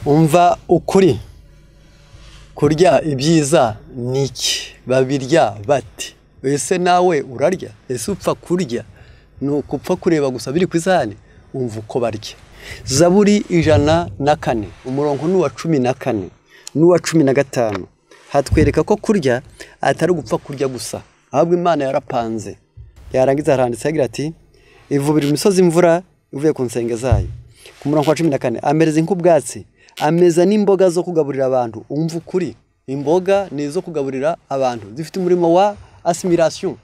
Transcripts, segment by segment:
umva ukuri kurya ibyiza niki babirya bati ese nawe urarya ese upfa kurya nuko upfa kureba gusa biri ku isahani umva uko barya Zaburi 104 umurongo n'uwa 14 n'uwa 15 hatwereka ko kurya atari gupfa kurya gusa ahubwo Imana yarapanze yarangiza aranditse agira ati ivubira imisozi imvura ivuye ku nsenge zayo ku murongo wa 14 amereza ink'ubwatsi ameza n'imboga zo kugaburira abantu umva ukuri imboga nizo kugaburira abantu zifite umurimo wa assimilation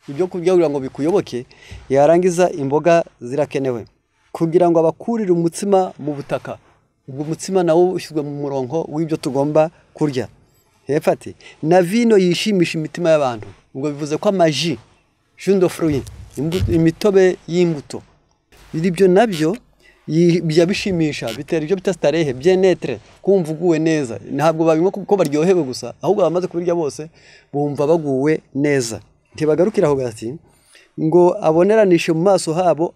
ibyo kugira ngo bikuyoboke yarangiza imboga zirakenewe kugira ngo abakurire umutsima mu butaka ubwo umutsima nawo ushyizwe mu murongo w'ibyo tugomba kurya hepfati na vino yishimisha imitima y'abantu ubwo bivuze ko amaji jus de fruit imitobe y'imbuto ibyo nabyo byabishimisha bitera ibyo bitastarehe bien-être kumva uguwe neza ntabwo babinywa kuko baryohewe gusa ahubwo bamaze kubirya bose bumva baguwe neza ntibagarukira aho gati ngo aboneranishe mu maso habo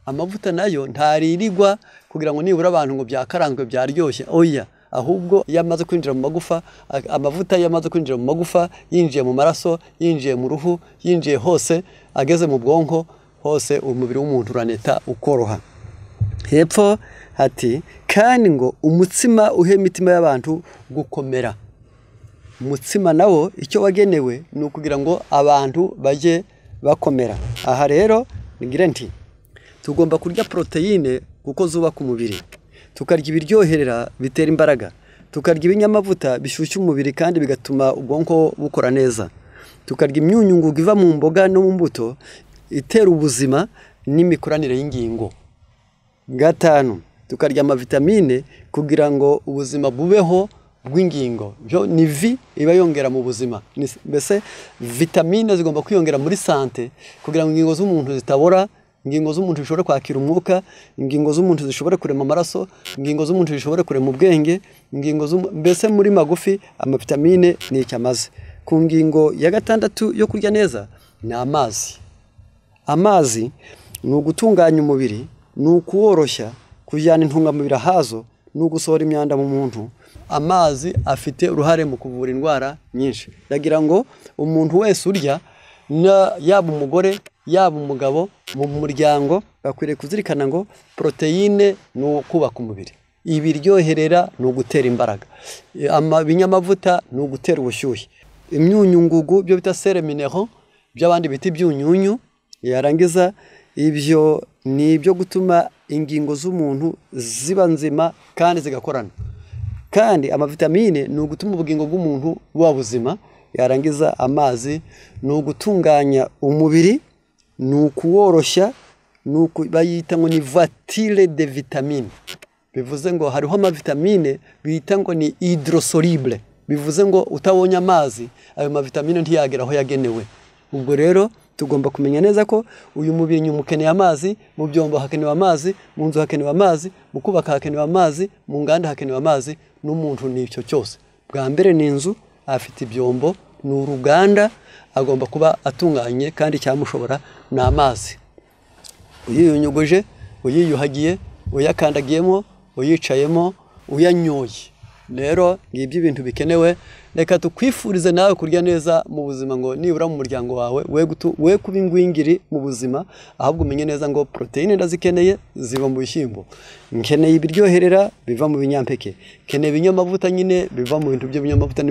amavuta nayo ntaririrwa kugira ngo nibura abantu ngo byakaranzwe byaryoshye oya ahubwo yamaze kwinjira mu magufa amavuta yamaze kwinjira mu magufa yinjiye mu maraso yinjiye mu ruhu yinjiye hose ageze mu bwonko hose umubiri w'umuntu uraneta ukoroha hepfo hati kandi ngo umutsima uhe imitima y'abantu gukomera umutsima nawo icyo wagenewe ni ukugira ngo abantu bajye bakomera aha rero ngira nti tugomba kurya proteine kuko zubaka umubiri tukarya ibiryoherera bitera imbaraga tukarya ibinyamavuta bishyushya umubiri kandi bigatuma ubwonko bukora neza tukarya imyunyungugu iva mu mboga no mu mbuto itera ubuzima n'imikoranire y'ingingo gatanu tukarya amavitamine kugira ngo ubuzima bubeho bw'ingingo byo ni vi iba yongera mu buzima mbese vitamine zigomba kwiyongera muri sante kugira ngo ingingo z'umuntu zitabora ingingo z'umuntu zishobora kwakira umwuka ingingo z'umuntu zishobora kurema amaraso ingingo z'umuntu zishobora kurema ubwenge ingingo mbese muri magufi amavitamine ni icyamaze ku ngingo ya gatandatu yo kurya neza ni amazi ni ugutunganya umubiri ni ukuworoshya kujyana intungamubiri ahazo ni ugusohora imyanda mu muntu amazi afite uruhare mu kuvura indwara nyinshi ndagira ngo umuntu wese urya yaba umugore yaba umugabo mu muryango bakwiriye kuzirikana ngo proteine ni ukubaka umubiri ibiryoherera ni ugutera imbaraga ibinyamavuta ni ugutera ubushyuhe imyunyungugu byo bita sere minero by'abandi biti by'unyunyu yarangiza ibyo ni ibyo gutuma ingingo z'umuntu ziba nzima kandi zigakorana kandi amavitamine ni ugutuma ubugingo bw'umuntu buba buzima yarangiza amazi ni ugutunganya umubiri ni ukuworoshya bayita ngo ni voiture de vitamine bivuze ngo hariho amavitamine bita ngo ni hydrosoluble bivuze ngo utabonye amazi ayo mavitamine ntiyagera aho yagenewe ubwo rero tugomba kumenya neza ko uyu mubiri nyuma ukeneye amazi mu byombo hakenewe amazi mu nzu hakenewe amazi mu kubaka hakenewe amazi mu nganda hakenewe amazi n'umuntu n'icyo cyose bwa mbere ni inzu afite ibyombo ni uruganda agomba kuba atunganye kandi cyamushobora ni amazi uyiyunyuguje uyiyuhagiye uyakandagiyemo uyicayemo uyanyoye rero ngibyo ibintu bikenewe reka tukwifurize nawe kurya neza mu buzima ngo nibura mu muryango wawe we kuba ingwingiri mu buzima ahubwo umenye neza ngo proteine ndazikeneye ziva mu bishyimbo nkeneye ibiryoherera biva mu binyampeke nkeneye ibinyamavuta nyine biva mu bintu by'ibinyamavuta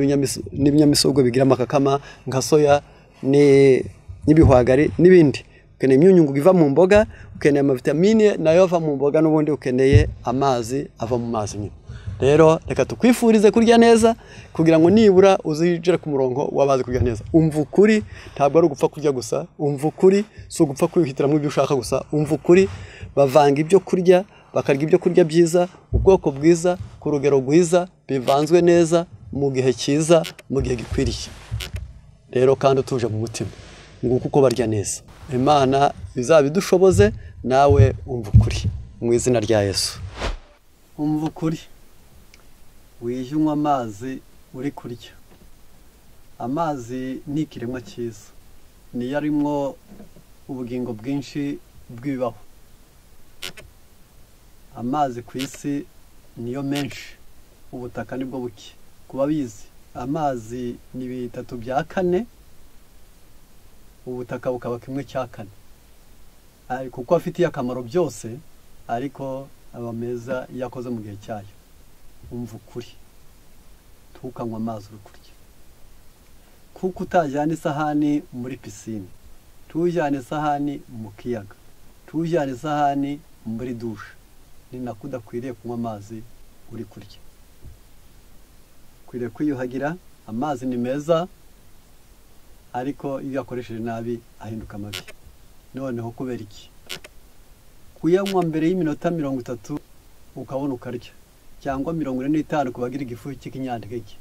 n'ibinyamisogwe bigira amakakama nka soya n'ibihwagari n'ibindi ukeneye imyunyungugu iva mu mboga ukeneye amavitamine nayo ava mu mboga n'ubundi ukeneye amazi ava mu mazi nyine rero reka tukwifurize kurya neza kugira ngo nibura uzijire ku murongo wabaze kurya neza umva ukuri ntabwo ari ugupfa kurya gusa umva ukuri si ugupfa kwihitiramo ibyo ushaka gusa umva ukuri bavanga ibyo kurya bakarya ibyo kurya byiza ubwoko bwiza ku rugero rwiza bivanzwe neza mu gihe cyiza mu gihe gikwiriye rero kandi utuje mu mutima nguko uko barya neza Imana izabidushoboze nawe umva ukuri mu izina rya Yesu umva ukuri wijye unywa amazi uri kurya amazi ni ikiremwa cyiza niyo arimwo ubugingo bwinshi bw'ibibaho amazi ku isi niyo menshi, ubutaka nibwo buke. Kuba bizi amazi ni 3/4, ubutaka bukaba 1/4, kuko afitiye akamaro byose, ariko aba meza yakoze mu gihe cyayo. Umva ukuri, tukanywa amazi uri kurya, kuko utajyana isahani muri pisine, tujyana isahani mu kiyaga, tujyana isahani muri dushe, ni nako udakwiriye kunywa amazi uri kurya. Kwiriye kwiyuhagira. Amazi ni meza, ariko iyo yakoresheje nabi ahinduka mabi. Noneho kubera iki? Kuyanywa mbere y'iminota 30 ukabona ukarya, cyangwa 45 kubagira igifu cy'ikinyantege.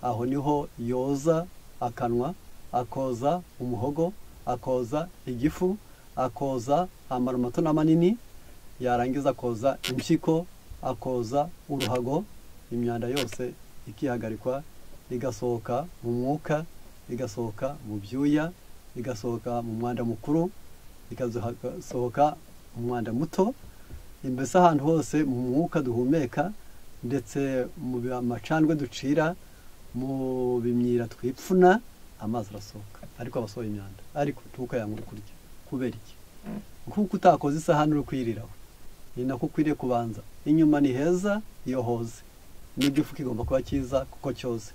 Aho niho yoza akanwa, akoza umuhogo, akoza igifu, akoza amara mato n'amanini, yarangiza akoza impyiko, akoza uruhago, imyanda yose ikihagarikwa, igasohoka mu mwuka, igasohoka mu byuya, igasohoka mu mwanda mukuru, igasohoka mu mwanda muto. Imbese ahantu hose mu mwuka duhumeka, ndetse mu macandwe ducira, mu bimyira twipfuna, amazi arasohoka, ariko abasohoye imyanda. Ariko tukayanywa uri kurya. Kubera iki? Kuko utakoze isahani uri kwiriraho. Ni nako ukwiriye kubanza. Inyuma ni heza iyo hoze, n'igifu kigomba kuba cyiza kuko cyoze.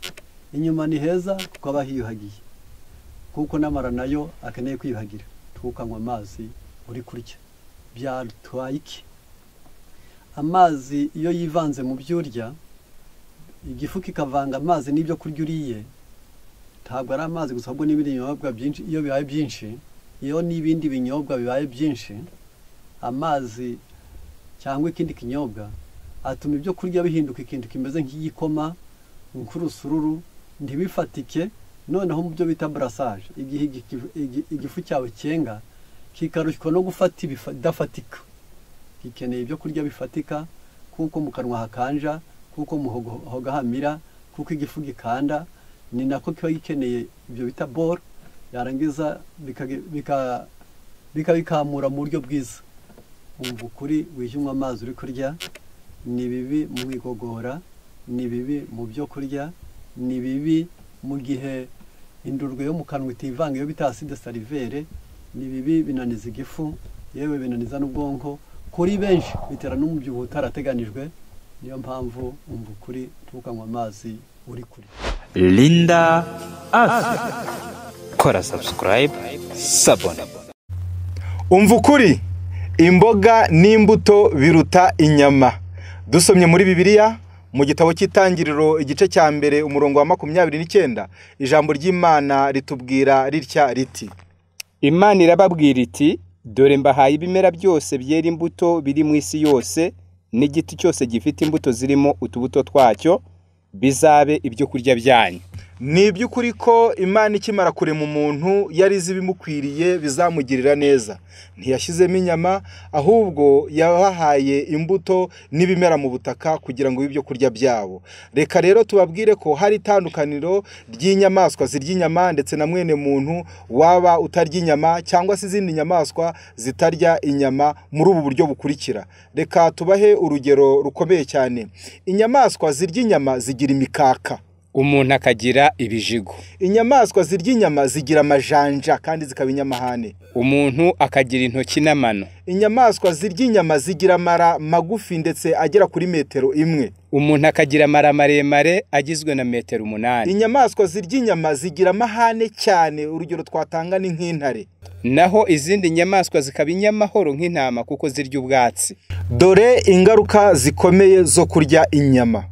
Inyuma ni heza kuko aba hiyuhagiye, kuko n'amara nayo akeneye kwiyuhagira. Tukanywa amazi uri kurya. Byatwaye iki? Amazi iyo yivanze mu byurya, igifu kikavanga amazi n'ibyo kurya uriye, ntabwo ari amazi gusa, ahubwo n'ibindi binyobwa byinshi. Iyo bibaye byinshi, iyo n'ibindi binyobwa bibaye byinshi, amazi cyangwa ikindi kinyobwa atuma ibyo kurya bihinduka ikintu kimeze nk'igikoma, nk'urusururu, ntibifatike. Noneho mu byo bita brassage, igihe igifu cyawe cyenga, kikarushywa no gufata ibidafatika. Gikeneye ibyo kurya bifatika, kuko mu kanwa hakanja, kuko mu hoga hamira, kuko igifu gikanda. Ni nako kiba gikeneye ibyo bita bore, yarangiza bikamura mu buryo bwiza. Umva ukuri, wishyunywa amazi uri kurya. Ni bibi mu igogora, ni bibi mu byo kurya, ni bibi mu gihe indurwe yo mu kanwa itivanga, iyo bita acide salivere. Ni bibi, binaniza igifu, yewe binaniza n'ubwonko. Kuri benshi bitera n'umubyibuho utarateganijwe. Niyo mpamvu umva ukuri, tukanywa amazi uri kurya. Linda Afya, kora subscribe, sabona. Umva ukuri, imboga n'imbuto biruta inyama. Dusomye muri Bibiliya mu gitabo cy'Itangiriro igice cya mbere umurongo wa 29, ijambo ry'Imana ritubwira ritya riti: Imana irababwira iti, dore mbahaye ibimera byose byera imbuto biri mu isi yose, n'igiti cyose gifite imbuto zirimo utubuto twacyo, bizabe ibyo kurya byanyu. Ni iby'ukuri ko Imana ikimara kurema umuntu yari izi ibimukwiriye bizamugirira neza. Ntiyashyizemo inyama, ahubwo yabahaye imbuto n'ibimera mu butaka kugira ngo ibyo kurya byabo. Reka rero tubabwire ko hari itandukaniro ry'inyamaswa zirya inyama ndetse na mwene muntu waba utarya inyama, cyangwa se izindi nyamaswa zitarya inyama muri ubu buryo bukurikira. Reka tubahe urugero rukomeye cyane. Inyamaswa zirya inyama zigira imikaka, umuntu akagira ibijigo. Inyamaswa zirya inyama zigira amajanja kandi zikaba inyamahane. Umuntu akagira intoki n'amano. Inyamaswa zirya inyama zigira amara magufi ndetse agera kuri 1 metero. Umuntu akagira amara maremare agizwe na 8 metero. Inyamaswa zirya inyama zigira amahane cyane, urugero twatanga ni nk'intare. Naho izindi nyamaswa zikaba inyamahoro nk'intama kuko zirya ubwatsi. Dore ingaruka zikomeye zo kurya inyama.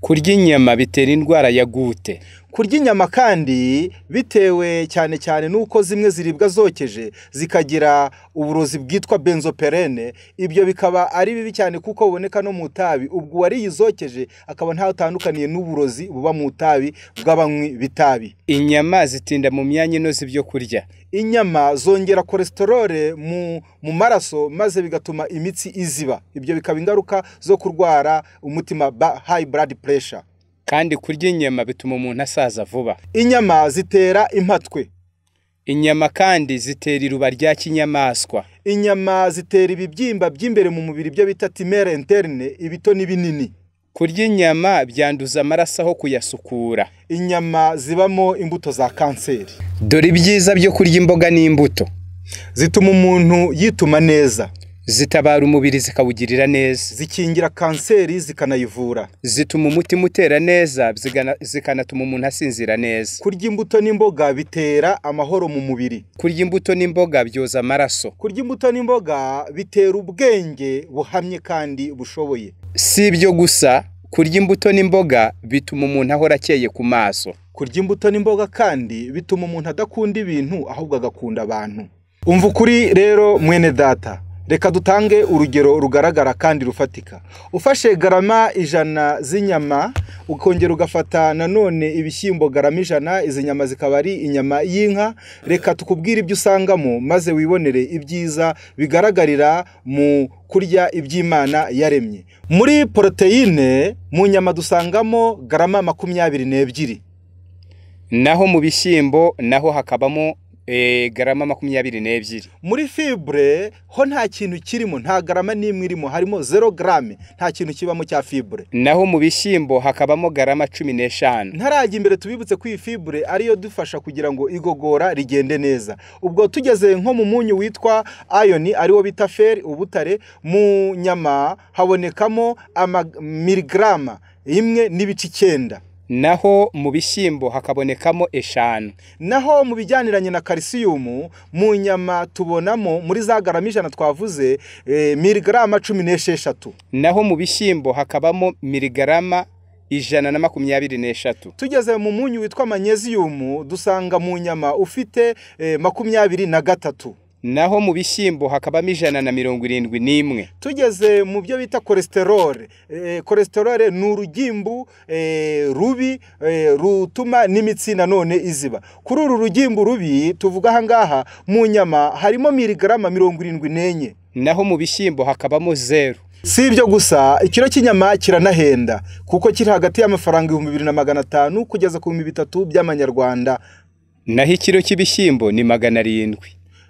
Kurya inyama bitera indwara ya gute. Kurya inyama kandi bitewe cyane cyane nuko zimwe ziribwa zokeje zikagira uburozi bwitwa benzoperene. Ibyo bikaba ari bibi cyane kuko buboneka no mu tabi. Ubwo wari yizokeje akaba nta utandukaniye n'uburozi buba mu tabi bw'abanywi bitabi. Inyama zitinda mu myanya inoze ibyo kurya. Inyama zongera cholesterol mu maraso, maze bigatuma imitsi iziba. Ibyo bikaba ingaruka zo kurwara umutima, high blood pressure. Kandi kurya inyama bituma umuntu asaza vuba. Inyama zitera impatwe. inyama kandi zitera iruba rya kinyamaswa. Inyama zitera ibibyimba by'imbere mu mubiri byo bita tumere interne, ibito n'ibinini. Kurya inyama byanduza amaraso aho kuyasukura. Inyama zibamo imbuto za kanseri. Dore ibyiza byo kurya imboga n'imbuto. Zituma umuntu yituma neza. Zitabara umubiri zikawugirira neza. Zikingira kanseri zikanayivura. Zituma umutima utera neza, zikanatuma umuntu asinzira neza. Kurya imbuto n'imboga bitera amahoro mu mubiri. Kurya imbuto n'imboga byoza amaraso. Kurya imbuto n'imboga bitera ubwenge buhamye kandi bushoboye. Si ibyo gusa, kurya imbuto n'imboga bituma umuntu ahora akeye ku maso. Kurya imbuto n'imboga kandi bituma umuntu adakunda ibintu ahubwo agakunda abantu. Umva ukuri rero mwene data. Reka dutange urugero rugaragara kandi rufatika. Ufashe garama 100 z'inyama, ukongera ugafata nanone ibishyimbo garama 100, izi nyama zikaba ari inyama y'inka. Reka tukubwire ibyo usangamo maze wibonere ibyiza bigaragarira mu kurya iby'Imana yaremye. Muri proteine mu nyama dusangamo garama 22. Naho mu bishyimbo naho hakabamo garama 22. Muri fibre ho nta kintu kirimo, nta garama n'imwe irimo, harimo 0 grame, nta kintu kibamo cya fibre. Naho mu bishyimbo hakabamo garama 15. Ntarajya imbere tubibutse ko iyi fibre ariyo dufasha kugira ngo igogora rigende neza. Ubwo tugeze nko mu munyu witwa iron ariwo bita fer, ubutare, mu nyama habonekamo miligrama 1.9. Naho mu bishyimbo hakabonekamo 5. Naho mu bijyaniranye na calcium mu nyama tubonamo muri za garama 100 twavuze miligrama 16. Naho mu bishyimbo hakabamo miligrama 123. Tugeze mu munyu witwa magnesium dusanga mu nyama ufite 23. Naho mu bishyimbo hakabamo 171. Tugeze mu byo bita cholesterol. Cholesterol ni urugimbu rubi rutuma n'imitsi nanone iziba. Kuri uru rugimbu rubi tuvuga aha ngaha mu nyama harimo miligrama 74. Naho mu bishyimbo hakabamo 0. Si ibyo gusa, ikiro cy'inyama kiranahenda kuko kiri hagati y'amafaranga 2500 kugeza ku 3000 by'amanyarwanda. Naho ikiro cy'ibishyimbo ni 700.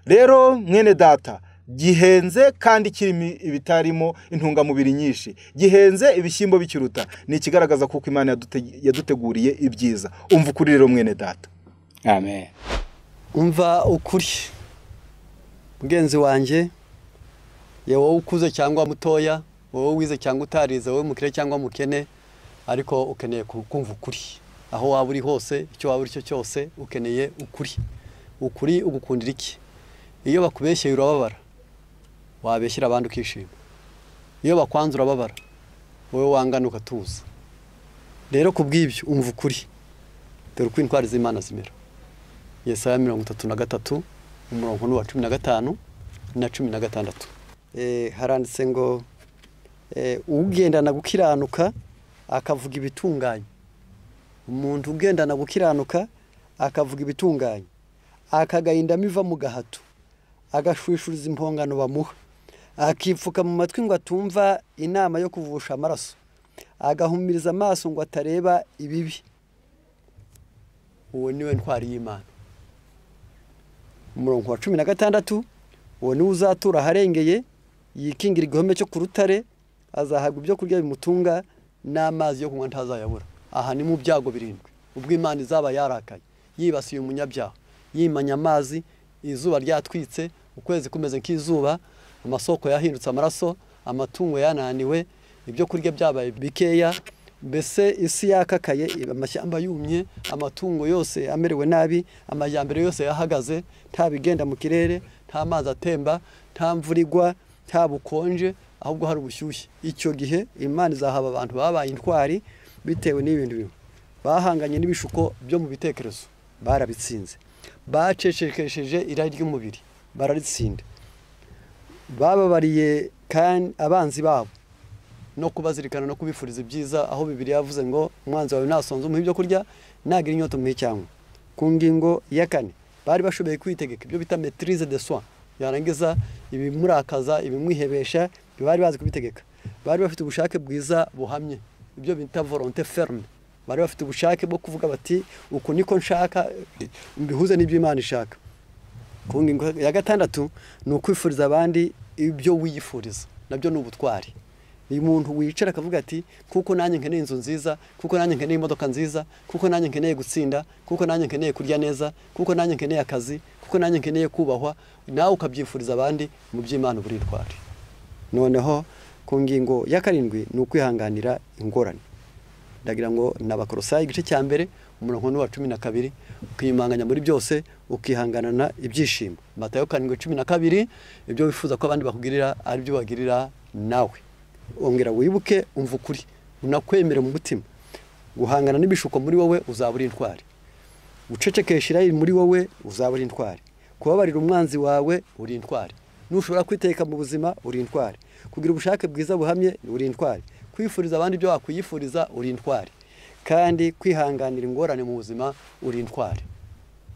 Rero mwene data, gihenze kandi kirimo ibitarimo intungamubiri nyinshi. Gihenze ibishyimbo bikiruta. Ni ikigaragaza kuko Imana yaduteguriye ibyiza. Umva ukuri rero mwene data. Amen. Umva ukuri. Mugenzi wanjye, yewe ukuze cyangwa mutoya, wowe wize cyangwa utarize, wowe mukire cyangwa mukene, ariko ukeneye kumva ukuri. Aho waba uri hose, icyo waba uri cyo cyose, ukeneye ukuri. Ukuri ugukundira iki? Iyo bakubeshyeye urababara, wabeshyira abandi ukishima. Iyo bakwanze urababara, wowe wangana ukatuza. Rero kubw'ibyo umva ukuri. Dore uko intwari z'Imana zimera. Yesaya 33 umurongo wa 15 na 16. Haranditse ngo ugendana gukiranuka akavuga ibitunganye. Umuntu ugendana gukiranuka akavuga ibitunganye, akagahinda miva mu gahato, agashwishuriza impongano bamuha, akipfuka mu matwi ngo atumva inama yo kuvusha amaraso, agahumiriza amaso ngo atareba ibibi. Uwo niwe ntwari y'Imana. Umurongo wa 16, uwo niwe uzatura aharengeye, yikingira igihome cyo ku rutare, azahabwa ibyo kurya bimutunga n'amazi yo kunywa ntazayabura. Aha ni mu byago 7 ubwo Imana izaba yarakaye, yibasiye umunyabyaha, yimanya amazi, izuba ryatwitse, ukwezi kumeze nk'izuba, amasoko yahindutse amaraso, amatungo yananiwe, ibyo kurya byabaye bikeya, mbese isi yakakaye, amashyamba yumye, amatungo yose amerewe nabi, amajyambere yose yahagaze, nta bigenda mu kirere, nta mazi atemba, nta mvura igwa, nta bukonje, ahubwo hari ubushyushye. Icyo gihe Imana izahaba abantu babaye intwari bitewe n'ibintu bimwe. Bahanganye n'ibishuko byo mu bitekerezo, barabitsinze. Bacecekesheje irari ry'umubiri, bararitsinda. Bababariye kandi abanzi babo no kubazirikana no kubifuriza ibyiza, aho Bibiliya yavuze ngo umwanzi wawe nasonze umuha ibyo kurya, nagira inyota umuha cyangwa. Ku ngingo ya 4 bari bashoboye kwitegeka ibyo bita maîtrise de soi, yarangiza ibimurakaza, ibimwihebesha, bari bazi kubitegeka. Bari bafite ubushake bwiza buhamye, ibyo bita volonté ferme. Bari bafite ubushake bwo kuvuga bati uko niko nshaka mbihuze n'ibyo Imana ishaka. ku ngingo ya gatandatu ni ukwifuriza abandi ibyo wiyifuriza, nabyo ni ubutwari. uyu muntu wicara akavuga ati kuko nanjye nkeneye inzu nziza, kuko nanjye nkeneye imodoka nziza, kuko nanjye nkeneye gutsinda, kuko nanjye nkeneye kurya neza, kuko nanjye nkeneye akazi, kuko nanjye nkeneye kubahwa, nawe ukabyifuriza abandi mu by'Imana uburitwari. Noneho ku ngingo ya karindwi ni ukwihanganira ingorane. Ndagira ngo n'Abakolosayi igice cya mbere umurongo wa 12 ukiyimanganya muri byose ukihanganana ibyishimo. Matayo 7:12 ibyo wifuza ko abandi bakugirira ari byo bagirira nawe. Ongera wibuke umva ukuri unakwemere mu mutima. Guhangana n'ibishuko muri wowe uzabura intwari. Ucecekesha irari muri wowe uzabura intwari. Kubabarira umwanzi wawe uri intwari. Nushobora kwiteka mu buzima uri intwari. Kugira ubushake bwiza buhamye uri intwari. Kwifuriza abandi byo wakwiyifuriza uri intwari. Kandi kwihanganira ingorane mu buzima uri intwari.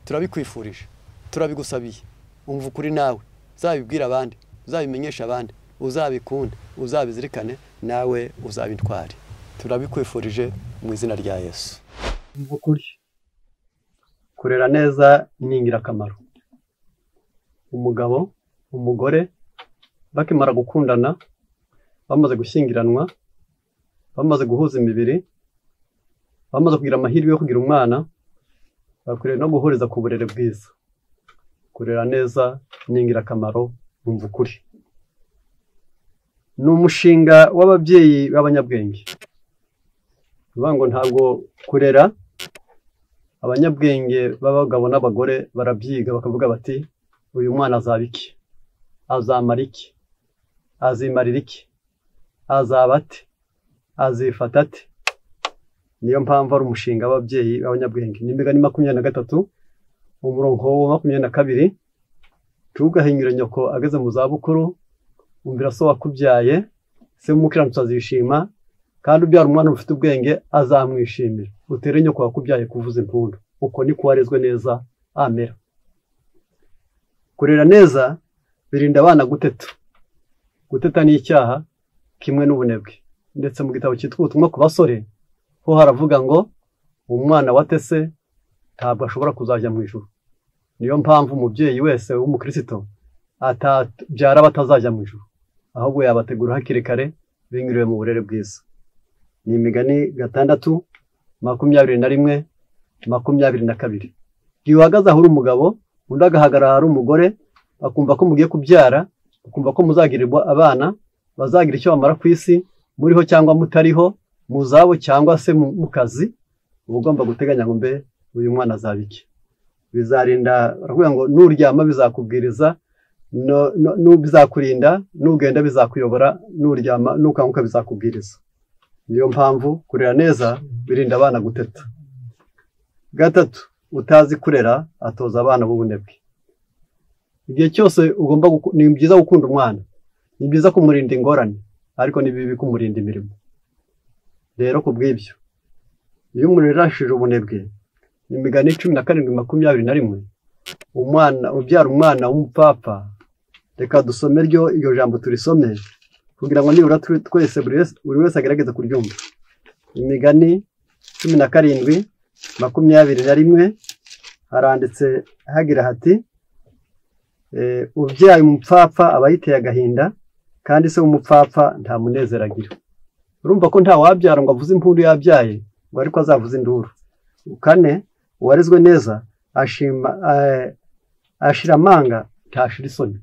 Turabikwifurije, turabigusabiye. Umva ukuri nawe, uzabibwira abandi, uzabimenyesha abandi, uzabikunde, uzabizirikane, nawe uzaba intwari. Turabikwifurije mu izina rya Yesu. Umva ukuri. Kurera neza ni ingirakamaro. Umugabo, umugore bakimara gukundana, bamaze gushyingiranwa, bamaze guhuza imibiri, bamaze kugira amahirwe yo kugira umwana, bakwiriye no guhuriza ku burere bwiza. Kurera neza ni ingirakamaro. Umva ukuri. Ni umushinga w'ababyeyi b'abanyabwenge. Bivuga ngo ntabwo kurera, abanyabwenge b'abagabo n'abagore barabyiga bakavuga bati uyu mwana azaba iki, azamara iki, azimarira iki, azaba ate, azifata ate. Niyo mpamvu ari umushinga w'ababyeyi b'abanyabwenge. Ni Imigani 23 umurongo wa 22 tugahinyura nyoko ageze mu zabukuru, umvira so wakubyaye, se umukiranutsi azishima, kandi ubyara umwana ufite ubwenge azamwishimira. Utere nyoko wakubyaye kuvuza impundu. Uko ni kuwarezwe neza amera. Kurera neza birinda abana guteta. Guteta ni icyaha kimwe n'ubunebwe. Ndetse mu gitabo cyitwa Ubutumwa ku basore ho haravuga ngo umwana watese ntabwo ashobora kuzajya mu ijuru. Niyo mpamvu umubyeyi wese w'umukristo atabyara batazajya mu ijuru, ahubwo yabategura hakiri kare binyuriwe mu burere bwiza. Ni Imigani 6:21-22. Iyo uhagaze aho uri umugabo, undi agahagarara ari umugore, akumva ko mugiye kubyara, akumva ko muzagirirwa abana, bazagira icyo bamara ku isi, muriho cyangwa mutariho, mu zabo cyangwa se mu kazi, uba ugomba guteganya ngo mbe uyu mwana azabiki. Bizarinda baravuga ngo nuryama bizakubwiriza, bizakurinda, nugenda bizakuyobora, nuryama nukanguka bizakubwiriza. Niyo mpamvu kurera neza birinda abana guteta. 3, utazi kurera atoza abana b'ubunebwe. Igihe cyose ugomba ni byiza gukunda umwana, ni byiza kumurinda ingorane, ariko ni bibi kumurinda imirimo. Rero kubw'ibyo iyo umuntu yarashije ubunebwe, Imigani 17:21 umwana ubyara umwana w'umupfapfa. Reka dusome iryo jambo turisome kugira ngo nibura twese buri wese agerageze kuryumva. Imigani 17:21 haranditse hagira hati ubyaye umupfapfa aba yiteye agahinda, kandi se umupfapfa nta munezero agira. Urumva ko nta wabyara ngo avuze impundu yabyaye ngo ariko azavuze induru. 4, uwarezwe neza ashira amanga ntashira isoni.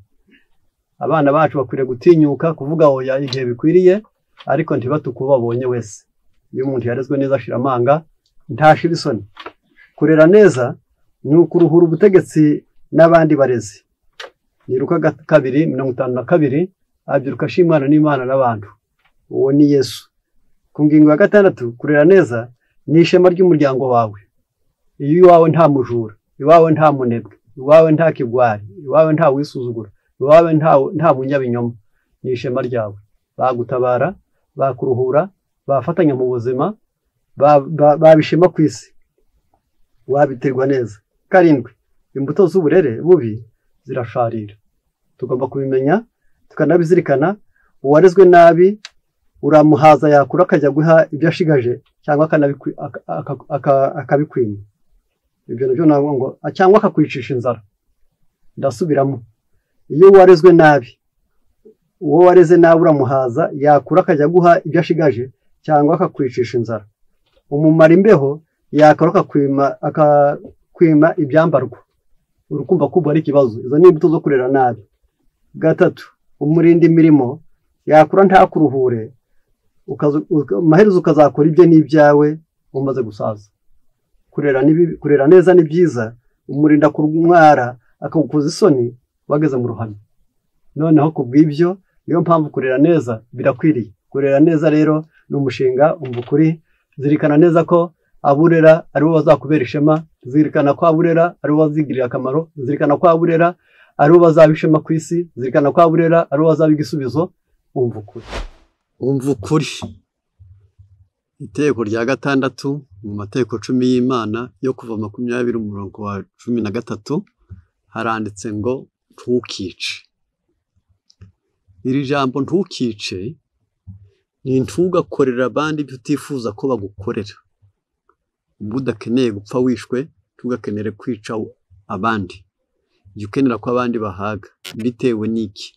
Abana bacu bakwiriye gutinyuka kuvuga oya igihe bikwiriye, ariko ntibatuku babonye wese. Iyo umuntu yarezwe neza ashira amanga ntashira isoni. Kurera neza ni ukuruhura ubutegetsi n'abandi barezi. Ni Luka 2:52 abyiruka ashimana n'Imana n'abantu. Uwo ni Yesu. Ku ngingo ya 6, kurera neza ni ishema ry'umuryango wawe. Iyo iwawe nta mujura, iwawe nta munebwe, iwawe nta kigwari, iwawe nta wisuzugura, iwawe nta munyabinyoma, ni ishema ryawe. Bagutabara, bakuruhura, bafatanya mu buzima, babishema ku isi, wabiterwa neza. 7, imbuto z'uburere bubi zirasharira. Tugomba kubimenya tukanabizirikana. Uwarezwe nabi uramuhaza yakura akajya guha ibyo ashigaje cyangwa akabikwima. Ibyo nabyo navuga ngo cyangwa akakwicisha inzara. ndasubiramo iyo warezwe nabi uwo wareze nabi uramuhaza yakura akajya guha ibyo ashigaje cyangwa akakwicisha inzara umumara imbeho yakora akakwima ibyambarwa urukumva ko ari ikibazo izo ni imbuto zo kurera nabi gatatu umurinda imirimo yakura ntakuruhure amaherezo ukazakora ibye n'ibyawe umaze gusaza kurera neza ni byiza umurinda kurwara akagukoza isoni wageze mu ruhame noneho kubw'ibyo niyo mpamvu kurera neza birakwiriye kurera neza rero ni umushinga umvukuri zirikana neza ko aburera ari bo bazakubera ishema zirikana ko aburera ari bo bazigirira akamaro zirikana ko aburera ari bo bazaba ishema ku isi zirikana ko aburera ari bo bazaba igisubizo umvukuri iteko rya 6 mu mateko 10 y'Imana yo kuva 20 umurongo wa 13 haranditse ngo ntukice. Iri jambo ntukice ni ntugakorera abandi ibyo utifuza ko bagukorera. Ubwo udakeneye gupfa wishwe tugakenere kwica abandi. Jya ukenera ko abandi bahaga bitewe n'iki.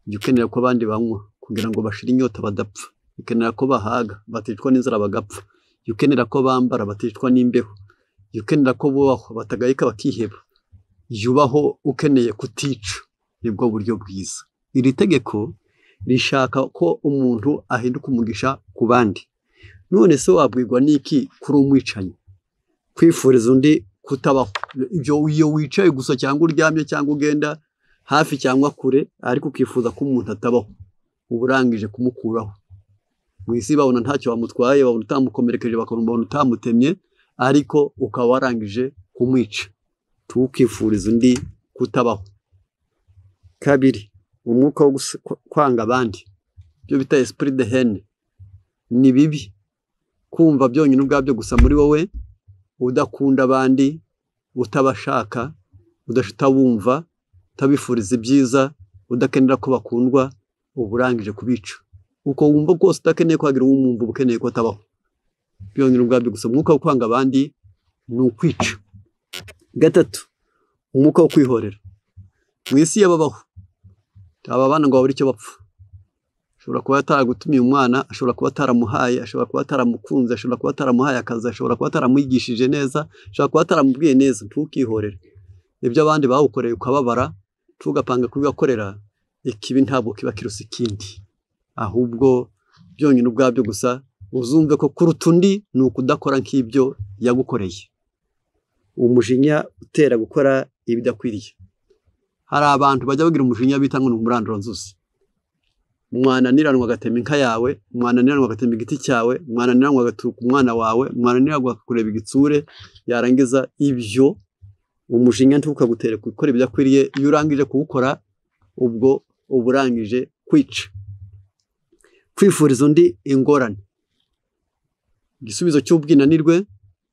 Jya ukenera ko abandi banywa kugira ngo bashire inyota badapfa. Ukenera ko bahaga baticwa n'inzara bagapfa. Jya ukenera ko bambara baticwa n'imbeho. Jya ukenera ko bubaho batagayika bakiheba. Yubaho ukeneye kutica. Nibwo buryo bwiza. Iri tegeko rishaka ko umuntu ahinduka umugisha ku bandi. None se wabwirwa n'iki kuri umwicanyi? Kwifuriza undi kutabaho. Ibyo iyo wicaye gusa cyangwa uryamye cyangwa ugenda hafi cyangwa kure ariko ukifuza ko umuntu atabaho. Uburangije kumukuraho. Mu isi babona ntacyo bamutwaye, babona utamukomerekeje, bakabona utamutemye, ariko ukaba warangije kumwica. Tukifuriza undi kutabaho. Kabiri, umwuka wo kwanga abandi. Byo bita esprit de haine. Ni bibi. Kumva byonyine ubwabyo gusa muri wowe, udakunda abandi, utabashaka, udashitabumva, utabifuriza ibyiza, udakenera ko bakundwa, uburangije kubica. Uko wumva rwose utakeneye kwagira uwumva ukeneye ko atabaho. Byonyine ubwabyo gusa umwuka wo kwanga abandi ni ukwica. Gatatu, umwuka wo kwihorera. Mu isi y'ababaho aba bana ngo babure icyo bapfa. Ashobora kuba ataragutumiye umwana, ashobora kuba ataramuhaye, ashobora kuba ataramukunze, ashobora kuba ataramuhaye akazi, ashobora kuba ataramwigishije neza, ashobora kuba ataramubwiye neza. Ntukihorere. Ibyo abandi bawukoreye ukababara, tugapanga kubibakorera, ikibi ntabwo kiba kirusa ikindi. Ahubwo byonyine ubwabyo gusa uzumve ko kuruta undi ni ukudakora nk'ibyo yagukoreye. Umujinya utera gukora ibidakwiriye. Hari abantu bajya bagira umujinya bita ngo umuranduro nzuzi. Mwananiranwa agatema inka yawe, mwananiranwa agatema igiti cyawe, mwananiranwa agaturuka umwana wawe, mwananiranwa kureba igitsure, yarangiza ibyo umujinya ntukagutere gukora ibidakwiriye. Iyo urangije kuwukora ubwo uburangije kwica. Kwifuriza undi ingorane. Igisubizo cy'ubwinanirwe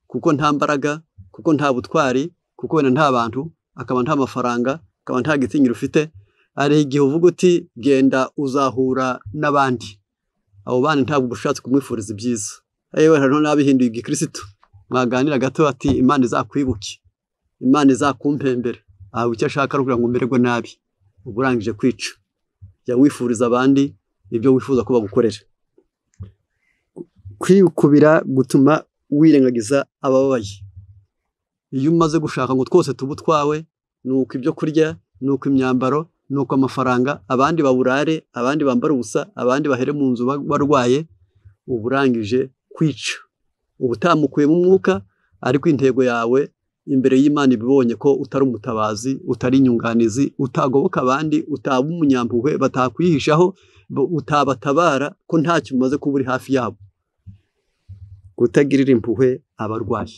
kuko nta mbaraga, kuko nta butwari, kuko wenda nta bantu, akaba nta mafaranga, akaba nta gitinyiro ufite. Ari igihe uvuga uti genda uzahura n'abandi. Abo bandi ntabwo ushatse kumwifuriza ibyiza. Yewe hano nabihinduye igikristo. Mwaganira gato ati Imana izakwibuke. Imana izakumpembere. Aho icyo ashaka kugira ngo umererwe nabi. Uburangije kwica. Jya wifuriza abandi ibyo wifuza ko bagukorera. Kwikubira gutuma wirengagiza ababaye. Iyo umaze gushaka ngo twose tubutwawe, nuko ibyo kurya, nuko imyambaro, nuko amafaranga, abandi baburare, abandi bambara ubusa, abandi bahere mu nzu barwaye, uburangije kwica. Ubutamukuye mu mwuka, ariko intego yawe imbere y'Imana ibibonye ko utari umutabazi, utari inyunganizi, utagoboka abandi, utaba umunyampuhwe batakwihishaho, utabatabara ko ntacyo umaze kuba uri hafi yabo. Kutagirira impuhwe abarwayi.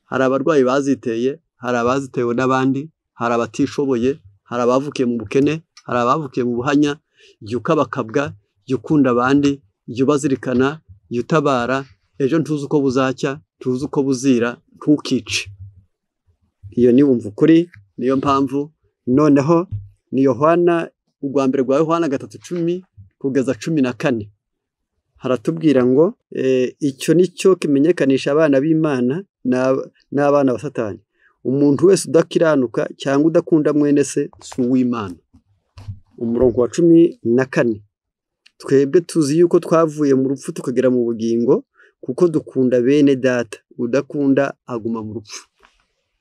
Hari abarwayi baziteye, hari abazitewe n'abandi, hari abatishoboye, hari abavukiye mu bukene, hari abavukiye mu buhanya. Jya ukabakabwa, jya ukunda abandi, jya ubazirikana, jya utabara. Ejo ntuzi uko buzacya, tuzi uko buzira, ntukice. Iyo ni umvukuri, niyo mpamvu. Noneho ni Yohana, urwa mbere rwa Yohana 3:10 kugeza 14. Haratubwira ngo icyo nicyo kimenyekanisha abana b'Imana n'abana ba Satani. umuntu wese udakiranuka cyangwa udakunda mwene se si uw'Imana. Umurongo wa 14, twebwe tuzi yuko twavuye mu rupfu tukagera mu bugingo kuko dukunda bene data, udakunda aguma mu rupfu.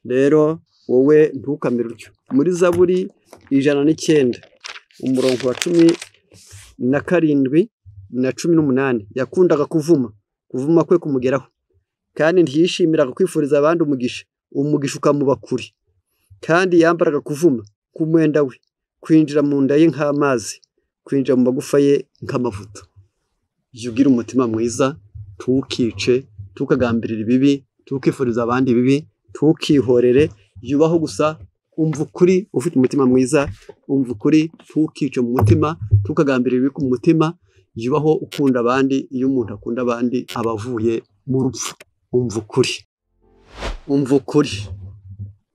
Rero wowe ntukamere utyo. Muri Zaburi 109 umurongo wa 17 na 18, yakundaga kuvuma kwe kumugeraho, kandi ntiyishimiraga kwifuriza abandi umugisha ukamuba kure, kandi yambaraga kuvuma k'umwenda we, kwinjira mu nda ye nk'amazi, kwinjira mu magufa ye nk'amavuta. Jya ugira umutima mwiza, tukice, tukagambirira ibibi, tukifuriza abandi ibibi, tukihorere, yubaho gusa, umva ukuri ufite umutima mwiza, umva ukuri, tukice mu mutima, tukagambirira ibibi ku mutima, yubaho ukunda abandi. Iyo umuntu akunda abandi aba avuye mu rupfu. Umva ukuri, umva ukuri.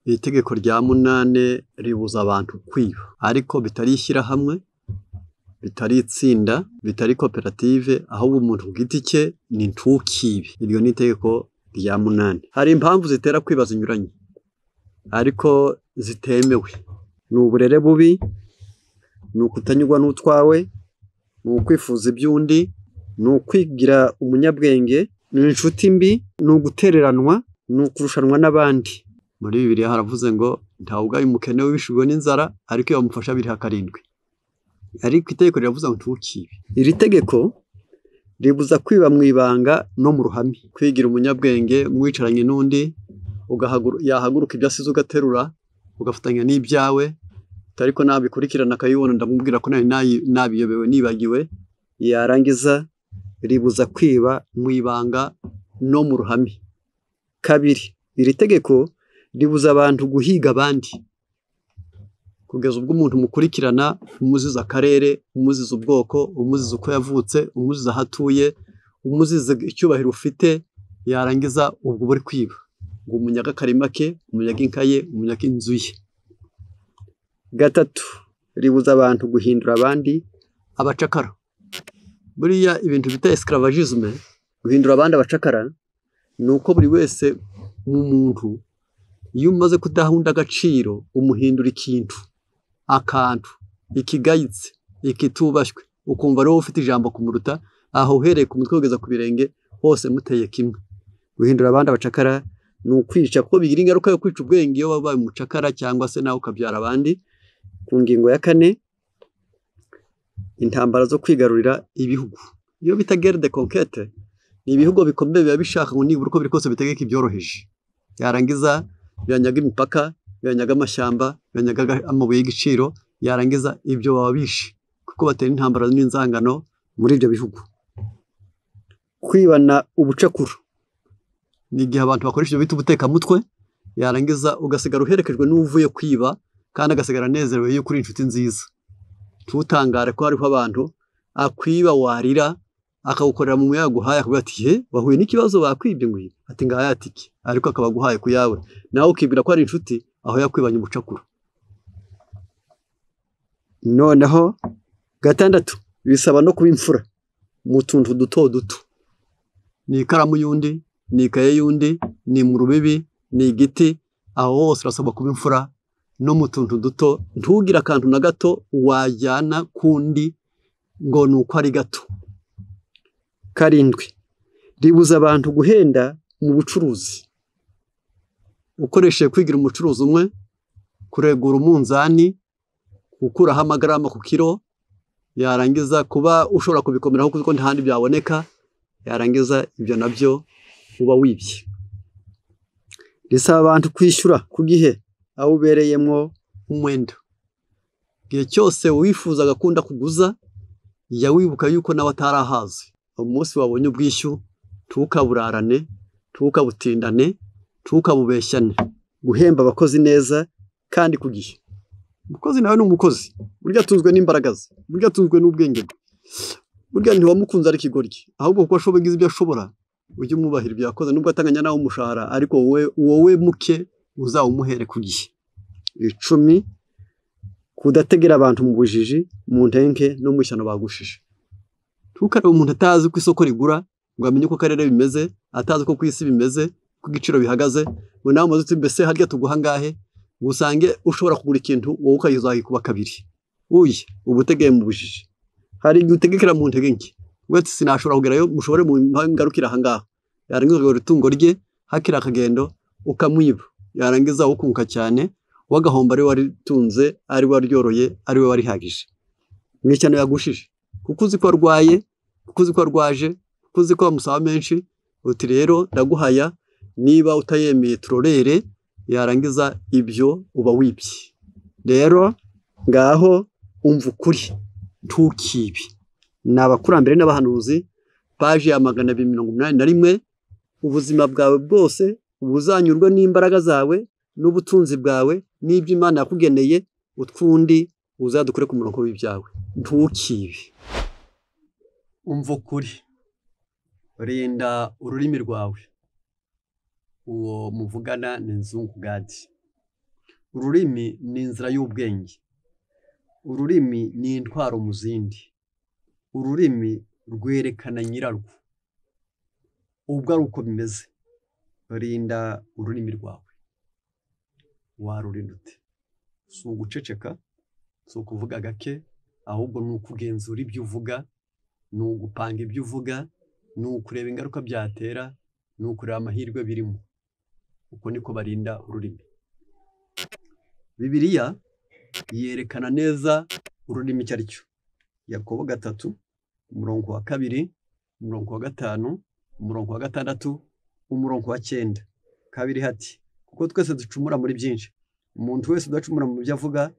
Itegeko rya 8 ribuza abantu kwiba, ariko bitari ishyirahamwe, bitari itsinda, bitari koperative, ahubwo umuntu ku giti cye ni ntukibe. Iryo ni itegeko rya 8. Hari impamvu zitera kwiba zinyuranye, ariko zitemewe. Ni uburere bubi, ni ukutanyurwa n'utwawe, ni ukwifuza iby'undi, ni ukwigira umunyabwenge, ni inshuti mbi, ni ugutereranwa, ni ukurushanwa n'abandi. Muri Bibiliya haravuze ngo ntawe ugaye umukene w'ibishubwe n'inzara, ariko iyo bamufasha biriha 7. Ariko itegeko riravuze ngo ntukibe. Iri tegeko ribuza kwiba mu ibanga no mu ruhame, kwigira umunyabwenge mwicaranye n'undi, yahaguruka ibyo asize ugaterura ugafatanya n'ibyawe, ariko nabikurikirana akayibona ndamubwira ko nabiyobewe nibagiwe. Yarangiza ribuza kwiba mu ibanga no mu ruhame. 2, iri tegeko ribuza abantu guhiga abandi, kugeza ubwo umuntu mukurikirana umuziza akarere, umuziza ubwoko, umuziza uko yavutse, umuziza aho atuye, umuziza icyubahiro ufite, yarangiza ubwo buri kwiba, ngo umunyaga akarima ke, umunyaga inka ye, umunyaga inzu ye. 3, ribuza abantu guhindura abandi abacakara. Buriya ibintu bita esclavagisme, guhindura abandi abacakara, ni uko buri wese mu muntu iyo umaze kudahunda agaciro umuhindura ikintu, akantu, ikigayitse, ikitubashywe, ukumva rero ufite ijambo kumuruta, aho uhereye ku mutwe kugeza ku birenge hose muteye kimwe. Guhindura abandi abacakara ni ukwica, kuko bigira ingaruka yo kwica ubwenge iyo wabaye umucakara, cyangwa se nawe ukabyara abandi. Ku ngingo ya 4, intambara zo kwigarurira ibihugu. Iyo bita guerre de conquête, ni ibihugu bikomeye biba bishaka ngo nibura uko biri kose bitegeka ibyoroheje. Yarangiza byanyaga imipaka, byanyaga amashyamba, byanyaga amabuye y'igiciro, yarangiza ibyo baba bishe, kuko batera intambara n'inzangano muri ibyo bihugu. Kwibana ubucakuru ni igihe abantu bakoresha ibyo bita ubutekamutwe, yarangiza ugasigara uherekejwe n'uvuye kwiba, kandi agasigara anezerewe yuko uri inshuti nziza. Tutangare ko hariho abantu akwiba warira, akagukorera mu muyaga uhaye, akavuga ati he wahuye n'ikibazo bakwibye ngo ati ngaha yatiki, ariko akaba guhaye ku yawe, nawe ukibwira ko ari inshuti, aho yakwibanye ubucakuru. Noneho 6, bisaba no kuba imfura mu tuntu duto duto. Ni ikaramu y'undi, ni ikaye y'undi, ni mu rubibi, ni igiti, aho hose urasabwa kuba imfura no mu tuntu duto. Ntugira akantu na gato wajyana kundi ngo ni uko ari gato. 7, ribuza abantu guhenda mu bucuruzi, ukoresheje kwigira umucuruzi umwe, kuregura umunzani, gukuraho amagarama ku kiro, yarangiza kuba ushobora kubikomeraho kuko ntahandi byaboneka, yarangiza ibyo nabyo uba wibye. Risaba abantu kwishyura ku gihe aho ubereyemo umwenda. Igihe cyose wifuza gakunda kuguza, ya wibuka yuko nawe atarahazi. Umunsi wabonye ubwishyu, tukaburarane, tukabutindane, tukabubeshyane. Guhemba abakozi neza kandi ku gihe. Umukozi nawe ni umukozi, burya atunzwe n'imbaraga ze, burya atunzwe n'ubwenge bwe, burya ntiwamukunze ari ikigoryi, ahubwo kuko ashoboye ibyo ashobora, ujye umwubahira ibyo yakoze, nubwo atanganya nawe umushahara, ariko wowe muke uzawumuhere ku gihe. 10, kudategera abantu mu bujiji, mu ntenke no mu ishyano bagushije. Tukareba umuntu atazi ko isoko rigura, ngo amenye uko akarere bimeze, atazi ko ku isi bimeze, ku giciro bihagaze ngo nawe muzi mbese harya tuguha ngahe usange ushobora kugura ikintu wowe ukayizahikuba kabiri uye ubutegeye mu bujiji hari igihe utegekera mu ntege nke wese sinashobora kugerayo mushobore mu ngarukira aha ngaha yarangiza itungo rye hakira akagendo ukamwiba yarangiza ukunguka cyane wagahomba ari waritunze ari waryoroye ari we warihagije ni cyane yagushije kuko uzi ko arwaye kuko uzi ko arwaje kuko uzi ko bamusaba menshi uti rero ndaguhaya niba utayemeye turorere yarangiza ibyo uba wibye rero ngaho umva ukuri ntukibi ni abakurambere n'abahanuzi paji ya 281 ubuzima bwawe bwose ubuzanyurwa n'imbaraga zawe n'ubutunzi bwawe n'ibyo Imana yakugeneye utwundi uzadukure ku murongo w'ibyawe ntukibi umva ukuri rinda ururimi rwawe uwo muvugana ni nzungu gadi ururimi ni inzira y'ubwenge ururimi ni intwaro mu zindi ururimi rwerekana nyirarwo ubwo ari uko bimeze rinda ururimi rwawe warurinda ute si uguceceka si ukuvuga gake ahubwo ni ukugenzura ibyo uvuga ni ugupanga ibyo uvuga ni ukureba ingaruka byatera ni ukureba amahirwe birimo uko niko barinda ururimi Bibiliya yerekana neza ururimi icyo ari cyo Yakobo 3 umurongo wa 2 umurongo wa 5 umurongo wa 6 umurongo wa 9 kabiri hati kuko twese ducumura muri byinshi umuntu wese udacumura mu byo avuga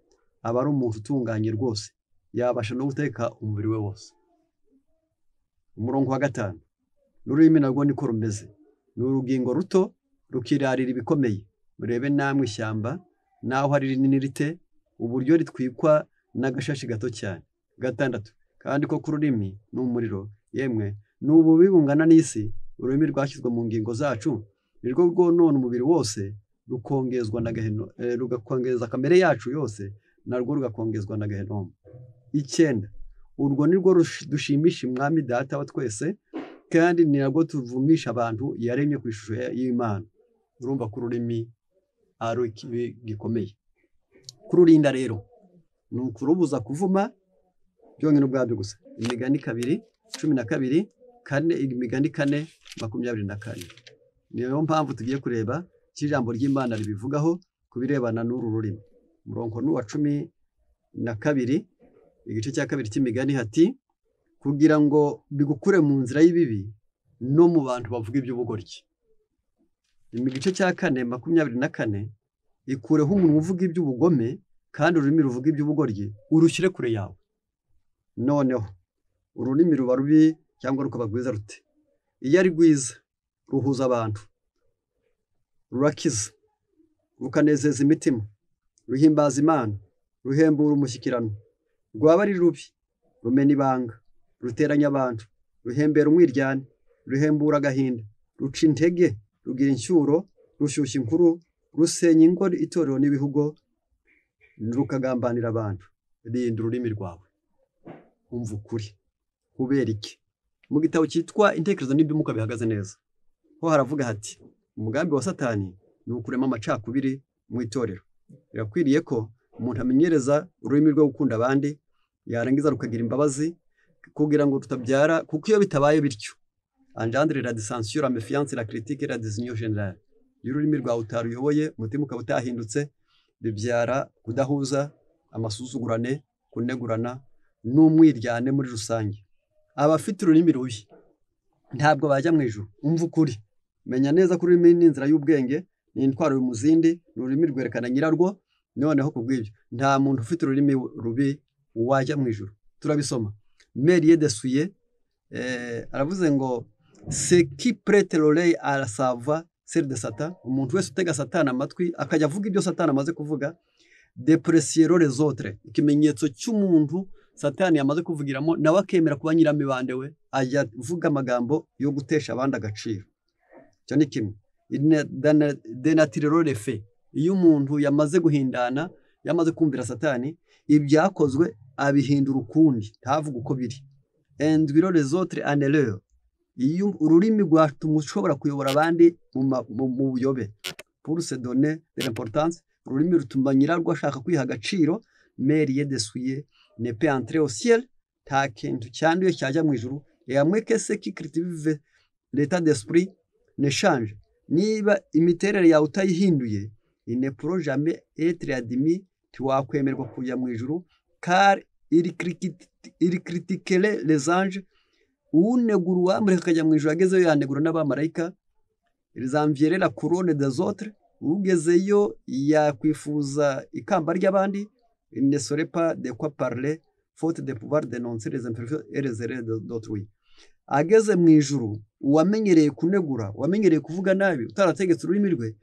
aba ari umuntu utunganye rwose yabasha no guteka umubiri we wose umurongo wa 5 n'ururimi narwo niko rumeze ni urugingo ruto rukirarira ibikomeye murebe namwe ishyamba naho hari rinini rite uburyo ritwikwa n'agashashi gato cyane 6 kandi ko kururimi n'umuriro yemwe n'ubu bibungana n'isi ururimi rwashyizwe mu ngingo zacu nirwo rwonona umubiri wose rukongezwa na gaheno rugakongeza kamere yacu yose narwo rugakongezwa na gaheno 9 urwo nirwo dushimisha umwami data wa twese kandi ni narwo tuvumisha abantu yaremye ku ishusho y'Imana urumva ko ururimi ari ikibi gikomeye kururinda rero ni ukurubuza kuvuma byonyine ubwabyo gusa imigani 2:12 kane imigani 4:24 niyo mpamvu tugiye kureba cy'ijambo ry'Imana ribivugaho kubirebana n'uru rurimi murongo n'uwa 12 igice cya 2 cy'imigani hati kugira ngo bigukure mu nzira y'ibibi no mu bantu bavuga iby'ubugoryi igice cya 4:24 ikureho umuntu uvuga iby'ubugome kandi ururimi ruvuga iby'ubugoryi urushyire kure yawe noneho ururimi ruba rubi cyangwa rukaba rwiza rute iyo ari rwiza ruhuza abantu rurakiza rukanezeza imitima ruhimbaza Imana ruhembura umushyikirano rwaba ari rubi rumena ibanga ruteranya abantu ruhembera umwiryane ruhembura agahinda ruca intege rugira inshyuro rushyushya inkuru rusenya ingo itorero n'ibihugo rukagambanira abantu rinda ururimi rwawe umva ukuri kubera iki mu gitabo cyitwa intekerezo n'ibyumuka bihagaze neza ho haravuga hati umugambi wa Satani ni ukurema amacakubiri mu itorero birakwiriye ko umuntu amenyereza ururimi rwo gukunda abandi yarangiza rukagira imbabazi kugira ngo tutabyara kuko iyo bitabaye bityo engendre la dissension la méfiance la critique la désignation générale y'ururimi rwawe utaruyoboye umutima ukaba utahindutse bibyara kudahuza amasuzugurane kunegurana n'umwiryane muri rusange abafite ururimi rubi ntabwo bajya mu ijuru umva ukuri menya neza ko ururimi ni inzira y'ubwenge ni intwaro y'umuzindi n'ururimi rwerekana nyirarwo noneho kubw'ibyo nta muntu ufite ururimi rubi wajya mu ijuru turabisoma Merie de Suye aravuze ngo ce qui prête l'oreille à la savoir celle de Satan umuntu wese utega Satani amatwi akajya avuga ibyo Satani amaze kuvuga deprecier les autres ikimenyetso cy'umuntu Satani yamaze kuvugiramo nawe akemera kuba nyiramibande we ajya avuga amagambo yo gutesha abandi agaciro cyo ni kimwe denatirero refe iyo umuntu yamaze guhindana yamaze kumvira Satani ibyakozwe abihindura ukundi ntavuga uko biri induire les autres en erreur iyo ururimi rwatuma ushobora kuyobora abandi mu buyobe. Pour se donner de l'importance, ururimi rutuma nyirarwo ashaka kwiha agaciro. Meriye de souiller ne peut entrer au ciel, nta kintu cyanduye cyajya mu ijuru. Et à moins que ce qui cultive l'état d'esprit ne change, niba imiterere yawe utayihinduye, il ne pourra jamais être admis, tiwakwemerwa kujya mu ijuru. Car il critiquerait les anges, unegura uwamureka akajya mu ijuru agezeyo yanegura n'abamarayika. Ils envieraient la couronne des autres, ugezeyo yakwifuza ikamba ry'abandi. Il ne saurait pas de quoi parler, faute de pouvoir dénoncer les imperfections et les erreurs d'autrui. Ageze mu ijuru, uwamenyereye kunegura, uwamenyereye kuvuga nabi, utarategetse ururimi rwe,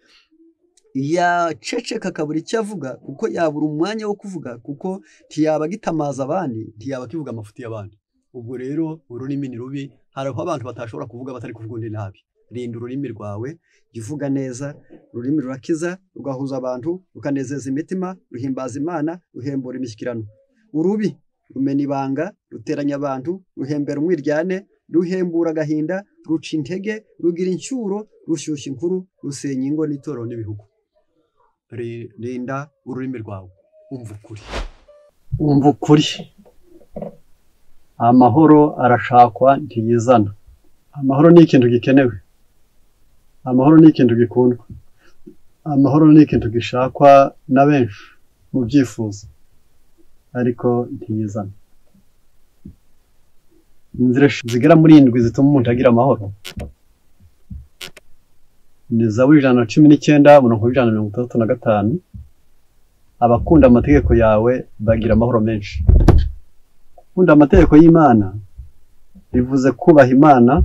yaceceka akabura icyo avuga, kuko yabura umwanya wo kuvuga, kuko ntiyaba agitamaza abandi, ntiyaba akivuga amafuti y'abandi. Ubwo rero ururimi ni rubi, hariho abantu batashobora kuvuga batari kuvuga undi nabi. Rinda ururimi rwawe, jya neza. Ururimi rurakiza, rugahuza abantu, rukanezeza imitima, ruhimbaza Imana, ruhembura imishyikirano. Urubi rumena ibanga, ruteranya abantu, ruhembera umwiryane, ruhembura agahinda, ruca intege, rugira inshyuro, rushyushya inkuru, rusenya ingo n'itorero n'ibihugu. Rinda ururimi rwawe, umva ukuri. Umva ukuri. Amahoro arashakwa ntiyizana. Amahoro ni ikintu gikenewe. Amahoro ni ikintu gikundwa. Amahoro ni ikintu gishakwa na benshi mu byifuzo, ariko ntiyizana. Inzira zigera muri 7 zituma umuntu agira amahoro ni Zaburi 119 umurongo 135. Abakunda amategeko yawe bagira amahoro menshi. Gukunda amategeko y'Imana bivuze kubaha Imana,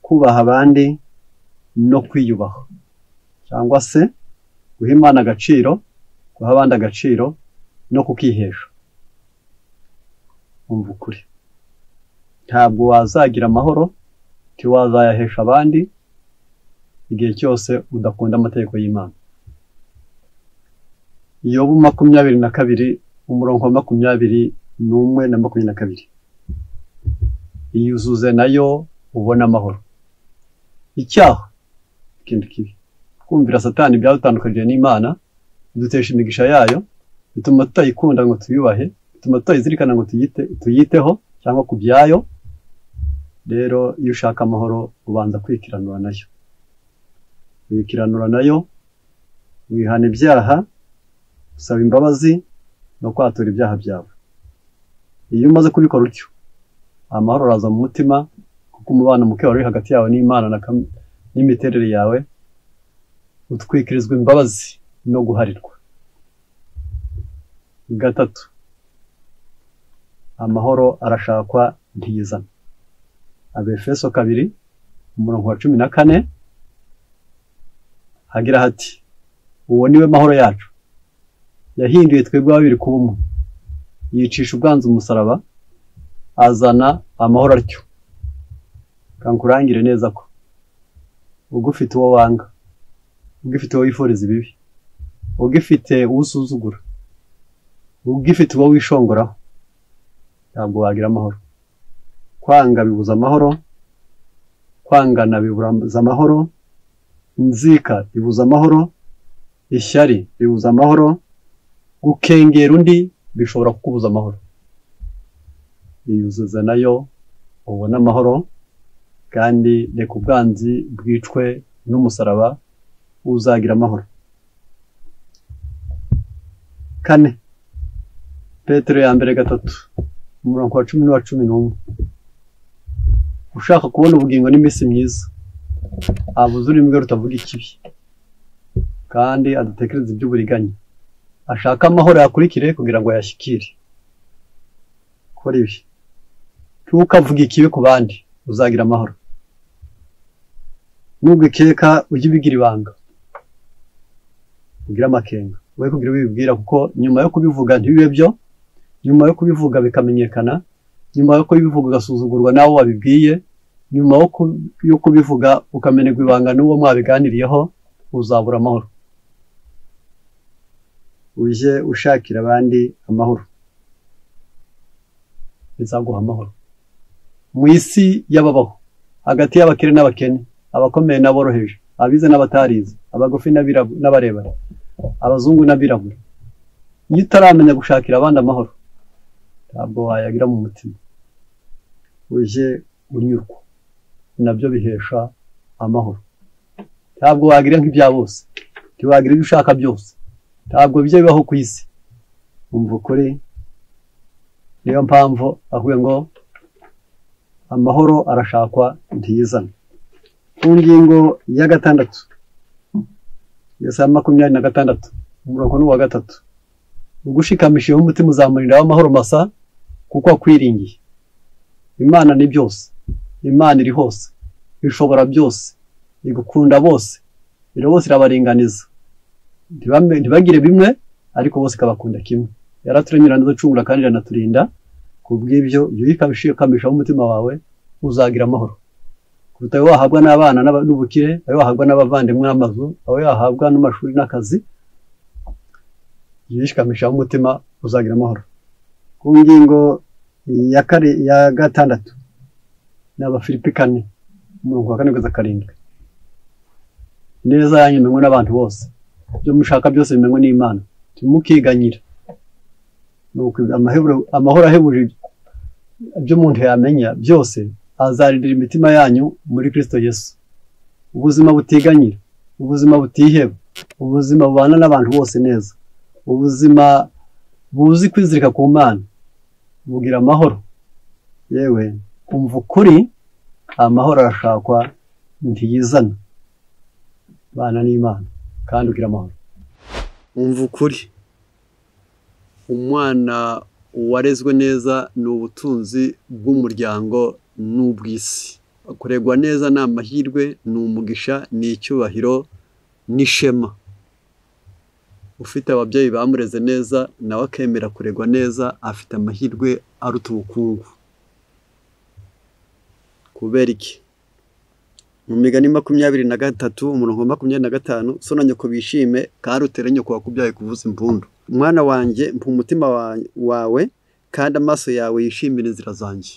kubaha abandi no kwiyubaha, cyangwa se guha Imana agaciro, guha abandi agaciro no kukihesha. Umva ukuri. Ntabwo wazagira amahoro tiwazayahesha abandi igihe cyose udakunda amategeko y'Imana. Yobu 22 umurongo 21 na 22. Iyuzuze nayo ubona amahoro. Icyaha ikindi kibi, kumvira Satani byatandukanye n'Imana, dutesha imigisha yayo, bituma tutayikunda ngo tuyubahe, bituma tutayizirikana ngo tuyiteho cyangwa kubyayo. Rero iyo ushaka amahoro ubanza kwikiranura nayo. Wikiranura nayo, wihana ibyaha, usaba imbabazi no kwatura ibyaha byawe. Iyo umaze kubikora utyo, amahoro araza mu mutima, kuko umubano muke wari hagati yawe n'Imana n'imiterere yawe utwikirizwa imbabazi no guharirwa. 3. Amahoro arashakwa ntiyizana. Abefeso 2 umurongo wa 14 hagira hati, uwo niwe mahoro yacu, yahinduye twebwe babiri kuba umwe, yicisha ubwanzu umusaraba, azana amahoro atyo. Kankurangire neza ko ugufite uwo wanga, ugifite uwo wifuriza ibibi, ugifite usuzugura, ugifite uwo wishongoraho, ntabwo wagira amahoro. Kwanga bibuza amahoro, kwangana bibuza amahoro, inzika bibuza amahoro, ishyari bibuza amahoro, gukengera undi bishobora kukubuza amahoro. Iyuzuze nayo ubona amahoro, kandi reka ubwanzi bwicwe n'umusaraba, uzagira amahoro. 4. Petero ya mbere 3 umurongo wa 10 na 11. Ushaka kubona ubugingo n'iminsi myiza, abuze ururimi rwe rutavuga ikibi, kandi adatekereza iby'uburiganya. Ashaka amahoro yakurikire kugira ngo yashyikire. Kora ibi, ntukavuge ikibi ku bandi, uzagira amahoro. Nugikeka ujye ubigira ibanga, ugira amakenga, we kugira ubibwira, kuko nyuma yo kubivuga ntibibe byo, nyuma yo kubivuga bikamenyekana, nyuma yo kubivuga ugasuzugurwa nawe wabibwiye, nyuma yo kubivuga ukamenerwa ibanga n'uwo mwabiganiriyeho, uzabura amahoro. Uje ushakira abandi amahoro, bizaguha amahoro. Mu isi y'ababaho hagati y'abakire n'abakene, abakomeye n'aboroheje, abize n'abatarize, abagufi n'abarebare, abazungu n'abirabura. Iyo utaramenya gushakira abandi amahoro, ntabwo wayagira mu mutima. Uje unyurwa, nabyo bihesha amahoro. Ntabwo wagira nk'ibya bose, ntiwagira ibyo ushaka byose, ntabwo bijya bibaho ku isi. Umva ukuri, niyo mpamvu avuga ngo amahoro arashakwa ntiyizana. Ku ngingo ya 6, Yesaya 26, umurongo n'uwa 3, ugushikamishijeho umutima uzamurinda w'amahoro masa, kuko akwiringiye. Imana ni byose, Imana iri hose, ishobora byose, igukunda bose, bose irabaringaniza. Ntibagire bimwe, ariko bose ikabakunda kimwe. Yaraturemye iranadacungura kandi iranaturinda. Kubw'ibyo iyo ukamishaho umutima wawe uzagira amahoro. Kuruta ayo wahabwa n'abana n'ubukire, ayo wahabwa n'abavandimwe n'amazu, ayo wahabwa n'amashuri n'akazi. Iyo ukamishaho umutima uzagira amahoro. Ku ngingo ya 6 n'Abafilipi 4, umurongo wa 4 kugeza 7. Neza yanyu imenywe n'abantu bose, ibyo mushaka byose bimenywe n'Imana. Timukiganyira. Nuko amahoro ahebuje ibyo umuntu yamenya byose azarindira imitima yanyu muri Kristo Yesu. Ubuzima butiganyira, ubuzima butiheba, ubuzima bubana n'abantu bose neza, ubuzima buzi kwizirika ku Mana, bugira amahoro. Yewe umva ukuri, amahoro arashakwa ntiyizana. Bana n'Imana kandi ugira amahoro. Umva ukuri, umwana warezwe neza ni ubutunzi bw'umuryango n'ubw'isi. Kuregwa neza ni amahirwe, ni umugisha, ni icyubahiro, n'ishema. Ufite ababyeyi bamureze neza nawe akemera kuregwa neza, afite amahirwe aruta ubukungu. Kubera iki? Mu Migani 23, umurongo 25, so na nyoko bishime kandi utere nyoko wakubyaye kuvuza impundu. Mwana wanjye, mpa umutima wawe kandi amaso yawe yishimire inzira zanjye.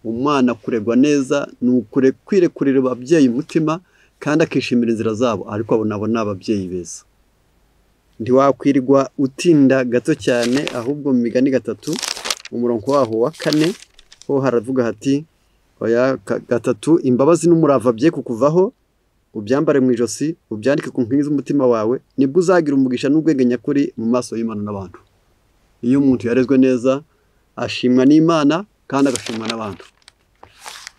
Umwana kuregwa neza ni kwirekurira ababyeyi umutima kandi akishimira inzira zabo, ariko abo nabo ni ababyeyi beza. Ntiwakwirirwa utinda gato cyane, ahubwo mu Migani 3, umurongo waho wa 4, ho haravuga hati oya 3, imbabazi n'umurava bye kukuvaho, ubyambare mu ijosi, ubyandike ku nkingi z'umutima wawe, nibwo uzagira umugisha n'ubwenge nyakuri mu maso y'Imana n'abantu. Iyo umuntu yarezwe neza ashimwa n'Imana kandi agashimwa n'abantu.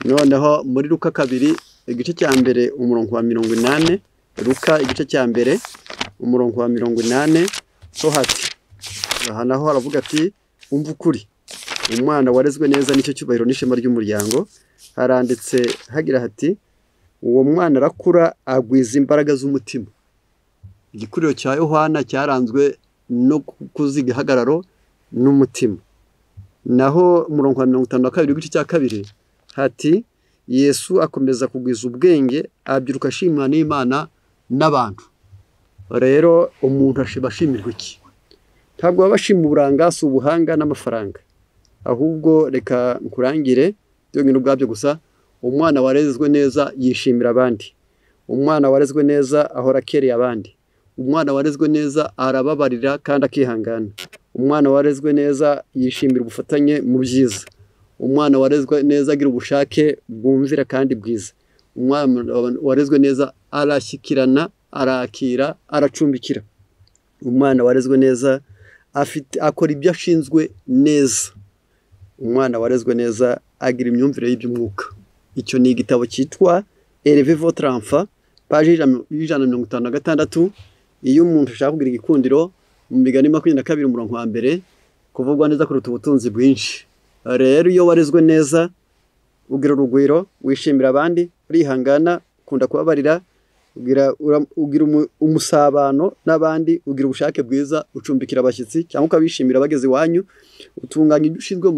Noneho muri Luka 2, igice cya mbere, umurongo wa 80, Luka igice cya mbere, umurongo wa 80, so hati aha naho haravuga ati umva ukuri, umwana warezwe neza nicyo cyubahiro n'ishema ry'umuryango. Haranditse hagira hati uwo mwana arakura agwiza imbaraga z'umutima. Igikuriro cya Yohana cyaranzwe no kuziga ihagararo n'umutima. Naho umurongo wa 52 igice cya 2 hati Yesu akomeza kugwiza ubwenge, abyiruka ashimwa n'Imana n'abantu. Rero umuntu ashimirwa iki? Ntabwo babashima uburangasi, ubuhanga n'amafaranga, ahubwo reka nkurangire byonyine ubwabyo gusa. Umwana warezwe neza yishimira abandi, umwana warezwe neza ahora akereye abandi, umwana warezwe neza arababarira kandi akihangana, umwana warezwe neza yishimira ubufatanye mu byiza, umwana warezwe neza agira ubushake bwumvira kandi bwiza, umwana warezwe neza arashyikirana, arakira, aracumbikira, umwana warezwe neza akora ibyo ashinzwe neza, umwana warezwe neza agira imyumvire y'iby'umwuka. Icyo ni igitabo cyitwa Élevez votre enfant, page 156. Iyo umuntu ashaka kugira igikundiro, mu Migani 22, umurongo wa 1, kuvugwa neza kuruta ubutunzi bwinshi. Rero iyo warezwe neza ugira urugwiro, wishimira abandi, urihangana, ukunda kubabarira, ugira umusabano n'abandi, ugira ubushake bwiza, ucumbikira abashyitsi cyangwa ukabishimira bageze iwanyu, utunganya ibyo ushinzwe,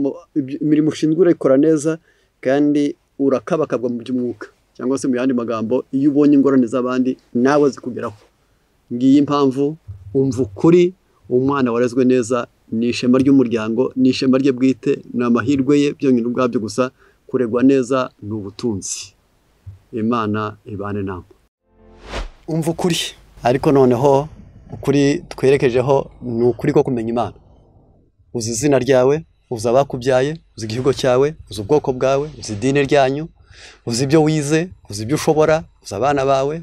imirimo ushinzwe urekora neza, kandi urakabakabwa mu by'umwuka. Cyangwa se mu yandi magambo, iyo ubonye ingorane z'abandi nawe zikugeraho. Ngiyi impamvu umva ukuri, umwana warezwe neza ni ishema ry'umuryango, ni ishema rye bwite, ni amahirwe ye byonyine ubwabyo gusa. Kuregwa neza ni ubutunzi. Imana ibane namwe. Umva ukuri, ariko noneho ukuri twerekejeho ni ukuri ko kumenya Imana. Uzi izina ryawe, uzi abakubyaye, uzi igihugu cyawe, uzi ubwoko bwawe, uzi idini ryanyu, uzi ibyo wize, uzi ibyo ushobora, uzi abana bawe,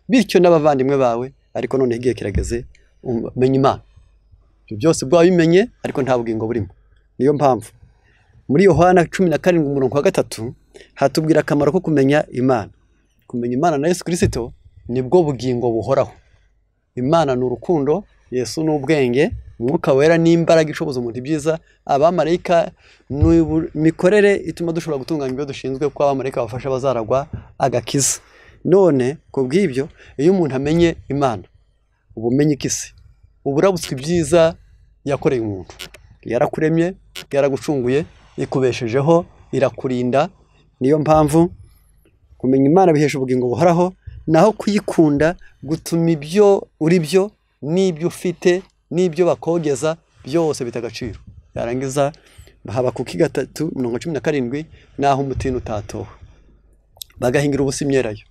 bityo n'abavandimwe bawe, ariko none igihe kirageze umenya Imana. Ibyo byose bwabimenye ariko nta bugingo burimo. Niyo mpamvu muri Yohana 17:3 hatubwira akamaro ko kumenya Imana. Kumenya Imana na Yesu Kristo nibwo bugingo buhoraho. Imana ni urukundo, Yesu ni ubwenge, Umwuka Wera ni imbaraga ishoboza umuntu ibyiza, abamarayika mikorere ituma dushobora gutunganya ibyo dushinzwe, ko abamarayika bafasha bazaragwa agakiza. None kubw'ibyo iyo umuntu amenye Imana, ubumenyi ikisi, uburabutswe ibyiza yakoreye umuntu. Yarakuremye, yaragucunguye, ikubeshejeho, irakurinda. Niyo mpamvu kumenya Imana bihesha ubugingo buhoraho, naho kuyikunda gutuma ibyo uri byo n'ibyo ufite n'ibyo bakogeza byose bitagaciro. Yarangiza Habakuki 3:17 naho umutini utatoha, bagahingira ubusa imyerayo,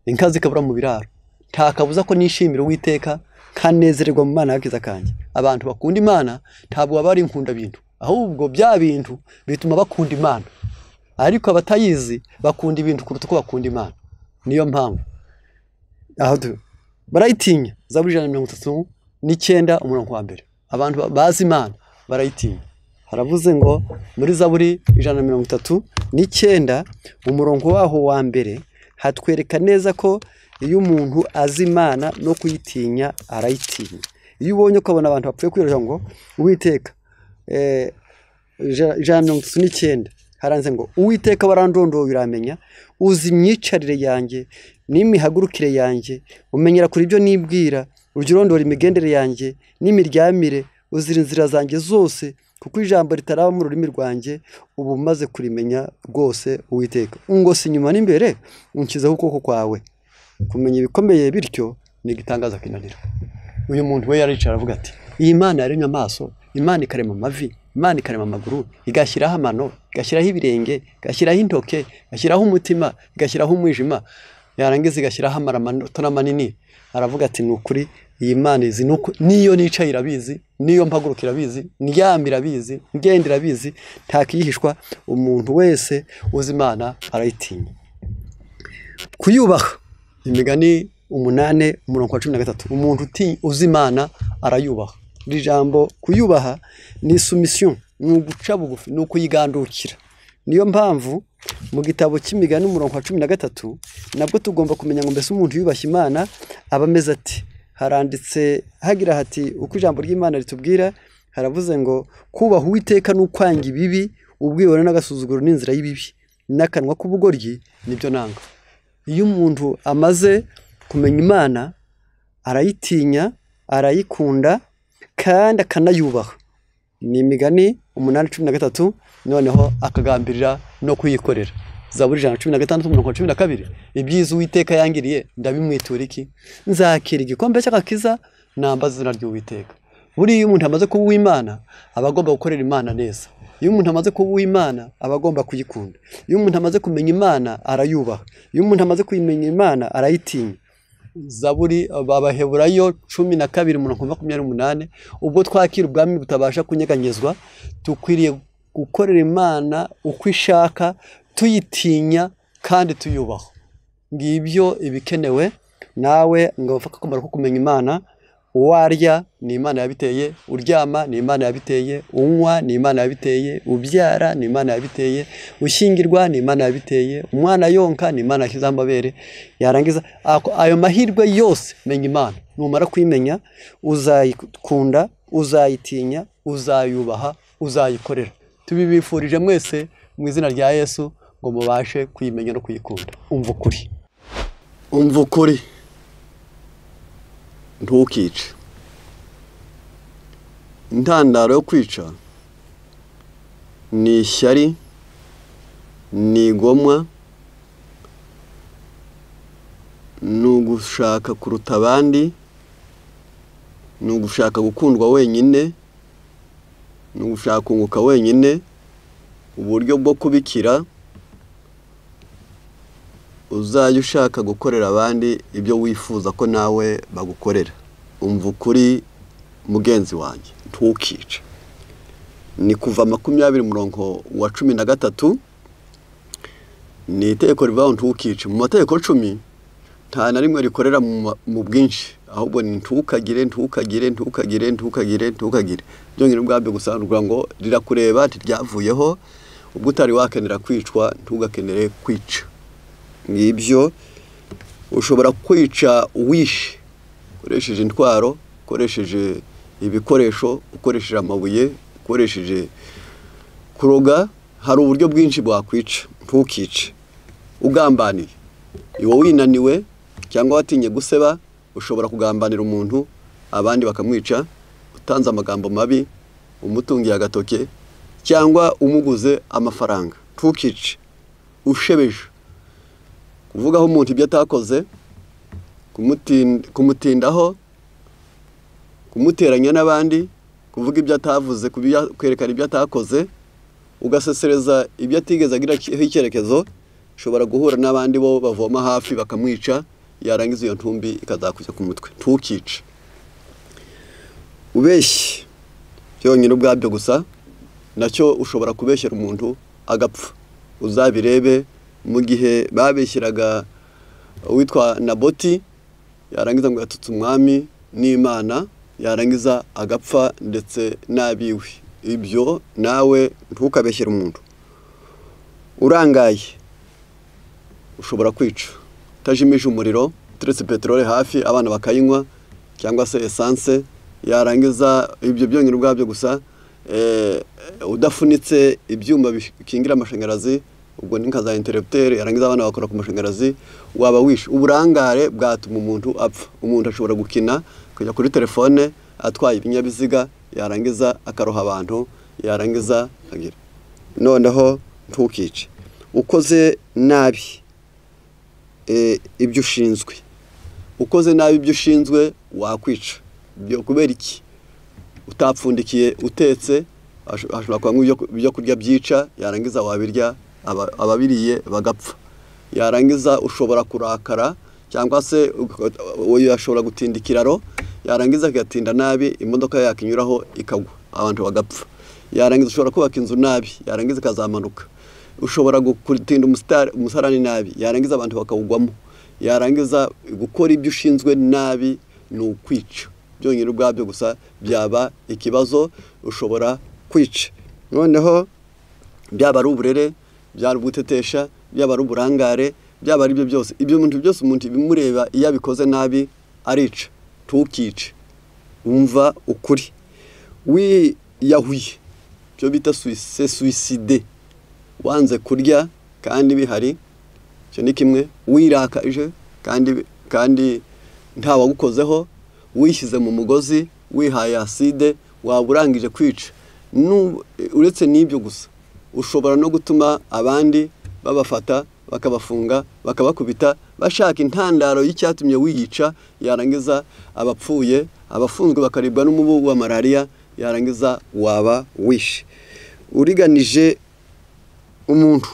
inka zikabura mu biraro. Nta kabuza ko nishimira Uwiteka kanezererwa mu Mana yakiza kanjye. Abantu bakunda Imana ntabwo baba ari inkunda bintu, ahubwo bya bintu bituma bakunda Imana. Ariko abatayizi bakunda ibintu kuruta uko bakunda Imana. Niyo mpamvu aho barayitinya. Zaburi 139:1. Abantu bazi Imana barayitinya. Haravuze ngo muri Zaburi 139 umurongo waho wa mbere hatwereka neza ko iyo umuntu azi Imana no kuyitinya arayitinya. Iyo ubonye ko abona abantu bapfuye kwirira ngo Uwiteka 139 haranze ngo Uwiteka warandondoye uramenya, uzi imyicarire yanjye n'imihagurukire yanjye, umenyera kuri ibyo nibwira, urondora imigendere yanjye n'imiryamire, uzira inzira zanjye zose, kuko ijambo ritaraba mu rurimi rwanjye ubu maze kurimenya rwose. Uwiteka ungose inyuma n'imbere, unkizeho ukuboko kwawe. Kumenya ibikomeye bityo ni igitangaza kinanira. Uyu muntu we yaricara avuga ati, iyi Imana yaremye amaso, Imana ikarema amavi, Imana ikarema amaguru, igashyiraho amano, igashyiraho ibirenge, igashyiraho intoke, igashyiraho umutima, igashyiraho umwijima, yarangiza igashyiraho amaramanto n'amanini. Aravuga ati, ni ukuri iyi Imana izi nuko niyo nicaye irabizi, niyo mpaguruka irabizi, ndyamira irabizi, ngenda irabizi, ntakiyihishwa. Umuntu wese uzi Imana arayitinya. Kuyubaha, Imigani 8:13. Umuntu uzi Imana arayubaha. Iri jambo kuyubaha ni submission, ni uguca bugufi, ni ukuyigandukira. Niyo mpamvu mu gitabo cy'Imigani 13 nabwo tugomba kumenya ngo mbese umuntu yubashye Imana abameze ati. Haranditse hagira hati, uko ijambo ry'Imana ritubwira, haravuze ngo kubaha Uwiteka n'ukwanga ibibi, ubwibone n'agasuzuguro n'inzira y'ibibi, n'akanwa k'ubugoryi nibyo nanga. Iyo umuntu amaze kumenya Imana arayitinya, arayikunda kandi akanayubaha. Ni Imigani 8:13, noneho akagambirira no kuyikorera. Zaburi 116:12. Ibyiza Uwiteka yangiriye ndabimwitura iki? Nzakira igikombe cy'agakiza nambaza izina ry'Uwiteka. Buri iyo umuntu amaze kuba uw'Imana aba agomba gukorera Imana neza. Iyo umuntu amaze kuba uw'Imana aba agomba kuyikunda. Iyo umuntu amaze kumenya Imana arayubaha. Iyo umuntu amaze kumenya Imana arayitinya. Zaburi Abaheburayo 12:28. Ubwo twakira ubwami butabasha kunyeganyezwa, tukwiriye gukorera Imana uko ishaka, tuyitinya kandi tuyubaha. Ngibyo ibikenewe. Nawe ngafaka akamaro ko kumenya Imana. Uwarya ni Imana yabiteye, uryama ni Imana yabiteye, unywa ni Imana yabiteye, ubyara ni Imana yabiteye, ushyingirwa ni Imana yabiteye, umwana yonka ni Imana yashyizeho amabere. Yarangiza ayo mahirwe yose menya Imana. Numara kuyimenya uzayikunda, uzayitinya, uzayubaha, uzayikorera. Tubibifurije mwese mu izina rya Yesu ngo mubashe kuyimenya no kuyikunda. Umva ukuri, umva ukuri, ntukice. Intandaro yo kwica ni ishyari, ni igomwa, ni ugushaka kuruta abandi, ni ugushaka gukundwa wenyine, ni ugushaka kunguka wenyine. Uburyo bwo kubikira uzajya ushaka gukorera abandi ibyo wifuza ko nawe bagukorera. Umva ukuri mugenzi wanjye, ntukice. Ni kuva 20:13 ni itegeko rivaho ntukice. Mu mategeko 10 nta na rimwe rikorera mu bwinshi, ahubwo ni ntukagire. Byongera ubwabyo gusanurwa ngo rirakureba ntiryavuyeho, ubwo utari wakenera kwicwa ntugakenere kwica. Ngibyo ushobora kwica wishe ukoresheje intwaro, ukoresheje ibikoresho, ukoresheje amabuye, ukoresheje kuroga. Hari uburyo bwinshi bwakwica, ntukice. Ugambaniye, iwo winaniwe cyangwa watinye guseba, ushobora kugambanira umuntu abandi bakamwica, utanze amagambo mabi, umutungiye agatoke cyangwa umuguze amafaranga. Ntukice. Ushebeje, kuvugaho umuntu ibyo atakoze, kumutindaho, kumuteranya n'abandi, kuvuga ibyo atavuze, kwerekana ibyo atakoze, ugasesereza ibyo atigeze agira icyerekezo. Ushobora guhura n'abandi bo bavoma hafi bakamwica, yarangiza iyo ntumbi ikazakujya ku mutwe. Ntukice. Ubeshye byonyine ubwabyo gusa nacyo ushobora kubeshyera umuntu agapfa. Uzabirebe mu gihe babeshyiraga witwa Naboti, yarangiza ngo yatutse umwami n'Imana, yarangiza agapfa ndetse n'abiwe. Ibyo nawe ntukabeshyere umuntu. Urangaye ushobora kwica. Utajimije umuriro, uteretse peteroli hafi abana bakayinywa cyangwa se essence, yarangiza ibyo byonyine ubwabyo gusa. Udafunitse ibyuma bikingira amashanyarazi, ubwo ni nka za interrupteur, yarangiza abana bakora ku mashanyarazi, waba wishe. Uburangare bwatuma umuntu apfa. Umuntu ashobora gukina kujya kuri telefone atwaye ibinyabiziga, yarangiza akaroha abantu, yarangiza agira. Noneho ntukice. Ukoze nabi ibyo ushinzwe, ukoze nabi ibyo ushinzwe wakwica. Byo kubera iki? Utapfundikiye utetse, ashobora kunywa ibyo kurya byica, yarangiza wabirya ababiriye bagapfa. Yarangiza ushobora kurakara cyangwa se yashobora gutinda ikiraro, yarangiza agatinda nabi, imodoka yakinyuraho ikagwa, abantu bagapfa. Yarangiza ushobora kubaka inzu nabi, yarangiza ikazamanuka. Ushobora gutinda umusarani nabi, yarangiza abantu bakawugwamo. Yarangiza gukora ibyo ushinzwe nabi ni ukwica. Byonyine ubwabyo gusa byaba ikibazo, ushobora kwica. Noneho byaba ari uburere, byaba ubutetesha, byaba ari uburangare, byaba ari byo byose. Ibyo muntu byose umuntu bimureba iyo abikoze nabi arica. Ntukice. Umva ukuri. Wiyahuye, cyo bita suicide, wanze kurya kandi bihari, cyo ni kimwe. Wirakaje kandi nta wagukozeho, wishyize mu mugozi, wihaye acide, waburangije kwica. Uretse n'ibyo gusa, ushobora no gutuma abandi babafata, bakabafunga, bakabakubita, bashaka intandaro y'icyatumye wiyica. Yarangiza abapfuye, abafunzwe bakaribwa n'umubu wa malaria, yarangiza waba wishe. Uriganije umuntu,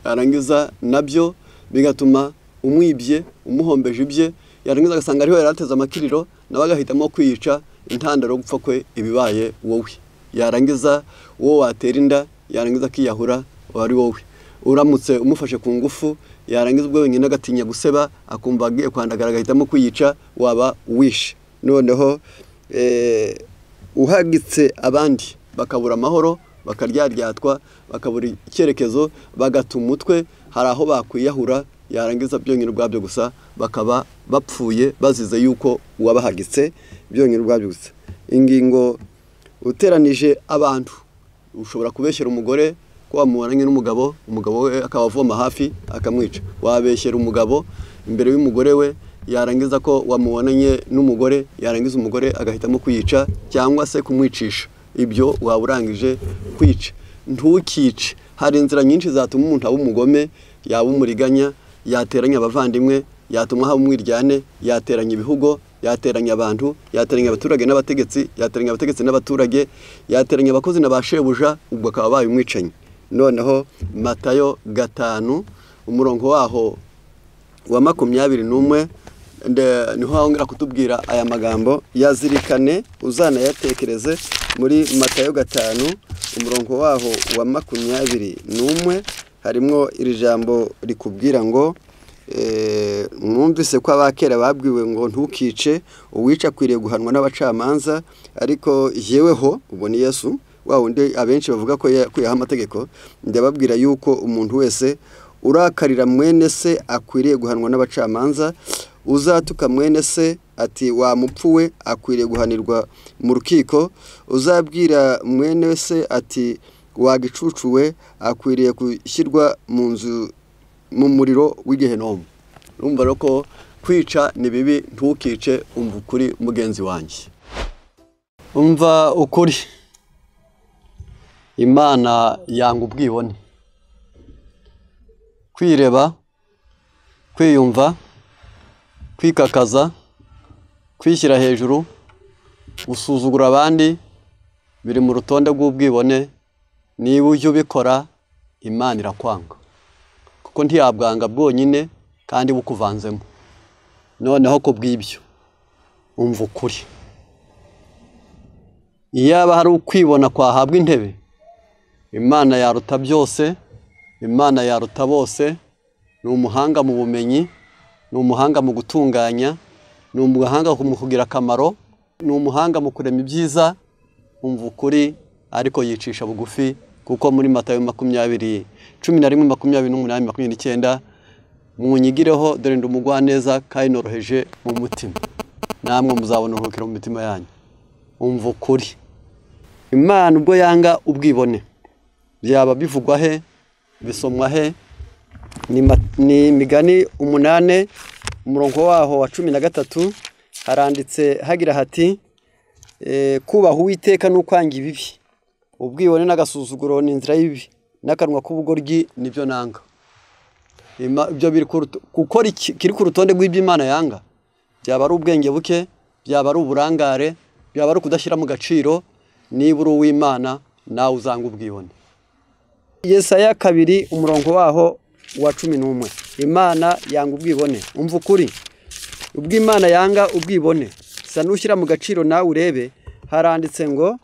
yarangiza nabyo bigatuma umwibye, umuhombeje ibye, yarangiza agasanga ariho yarateze amakiriro, nawe agahitamo kwiyica. Intandaro yo gupfa kwe ibibaye wowe. Yarangiza uwo watera inda, yarangiza akiyahura, wari wowe. Uramutse umufashe ku ngufu, yarangiza ubwo wenyine agatinya guseba, akumva agiye kwandagara, agahitamo kwiyica, waba wishe. Noneho uhagitse abandi bakabura amahoro, bakaryaryatwa, bakabura icyerekezo, bagata umutwe, hari aho bakwiyahura, yarangiza byonyine ubwabyo gusa bakaba bapfuye bazize yuko wabahagitse. Byonyine ubwabyo gusa. Ingingo uteranije abantu, ushobora kubeshyera umugore ko wamubonanye n'umugabo, umugabo we akabavoma hafi akamwica. Wabeshyera umugabo imbere y'umugore we, yarangiza ko wamubonanye n'umugore, yarangiza umugore agahitamo kuyica cyangwa se kumwicisha. Ibyo waburangije kwica. Ntukice. Hari inzira nyinshi zatuma umuntu aba umugome, yaba umuriganya, yateranya abavandimwe, yatuma haba umwiryane, yateranya ibihugu, yateranya abantu, yateranya abaturage n'abategetsi, yateranya abategetsi n'abaturage, yateranya abakozi n'abashebuja, ubwo akaba baye umwicanyi. Noneho Matayo 5 umurongo waho wa 21 niho hongera kutubwira aya magambo, yazirikane uzanayatekereze muri Matayo 5 umurongo waho wa 21 harimo iri jambo rikubwira ngo mwumvise ko abakera babwiwe ngo ntukice, uwica kwiriye guhanwa n'abacamanza, ariko yeweho ubwo ni Yesu wa wundi abenshi bavuga ko yakuyeho amategeko, ndababwira yuko umuntu wese urakarira mwene se akwiriye guhanwa n'abacamanza, uzatuka mwene se ati wamupfuwe akwiriye guhanirwa mu rukiko, uzabwira mwene se ati wagicucuwe akwiriye gushyirwa mu muriro w'igehenomu. Urumva rero ko kwica ni bibi, ntukice, umva ukuri mugenzi wanjye. Umva ukuri, Imana yanga ubwibone, kwireba, kwiyumva, kwikakaza, kwishyira hejuru, gusuzugura abandi, biri mu rutonde rw'ubwibone. Niba ujye ubikora, Imana irakwanga, kuko ntiyabwanga bwonyine kandi bukuvanzemo. Noneho ko bw'ibyo umva ukuri, iyaba hari ukwibona kwahabwa intebe, Imana yaruta byose, Imana yaruta bose. Ni umuhanga mu bumenyi, ni umuhanga mu gutunganya, ni umuhanga mu kugira akamaro, ni umuhanga mu kurema ibyiza. Umva ukuri ariko yicisha bugufi, kuko muri Matayo 20:11, 28, 29 munyigireho dore ndi umugwaneza kandi noroheje mu mutima, namwe muzabona uruhukiro mu mitima yanyu. Umva ukuri, Imana ubwo yanga ubwibone byaba bivugwa he, bisomwa he? Ni Migani 8 umurongo waho wa 13 haranditse hagira hati kubaha Uwiteka n'ukwanga ibibi, ubwibone n'agasuzuguro ni inzira y'ibi, n'akanwa k'ubugoryi nibyo nanga. Ibyo biri gukora kiri ku rutonde rw'ibyo Imana yanga, byaba ari ubwenge buke, byaba ari uburangare, byaba ari kudashyira mu gaciro. Niba uri uw'Imana nawe uzanga ubwibone. Yesaya 2 umurongo waho wa 11, Imana yanga ubwibone. Umva ukuri, ubwo Imana yanga ubwibone, sa nushyira mu gaciro nawe urebe. Haranditse ngo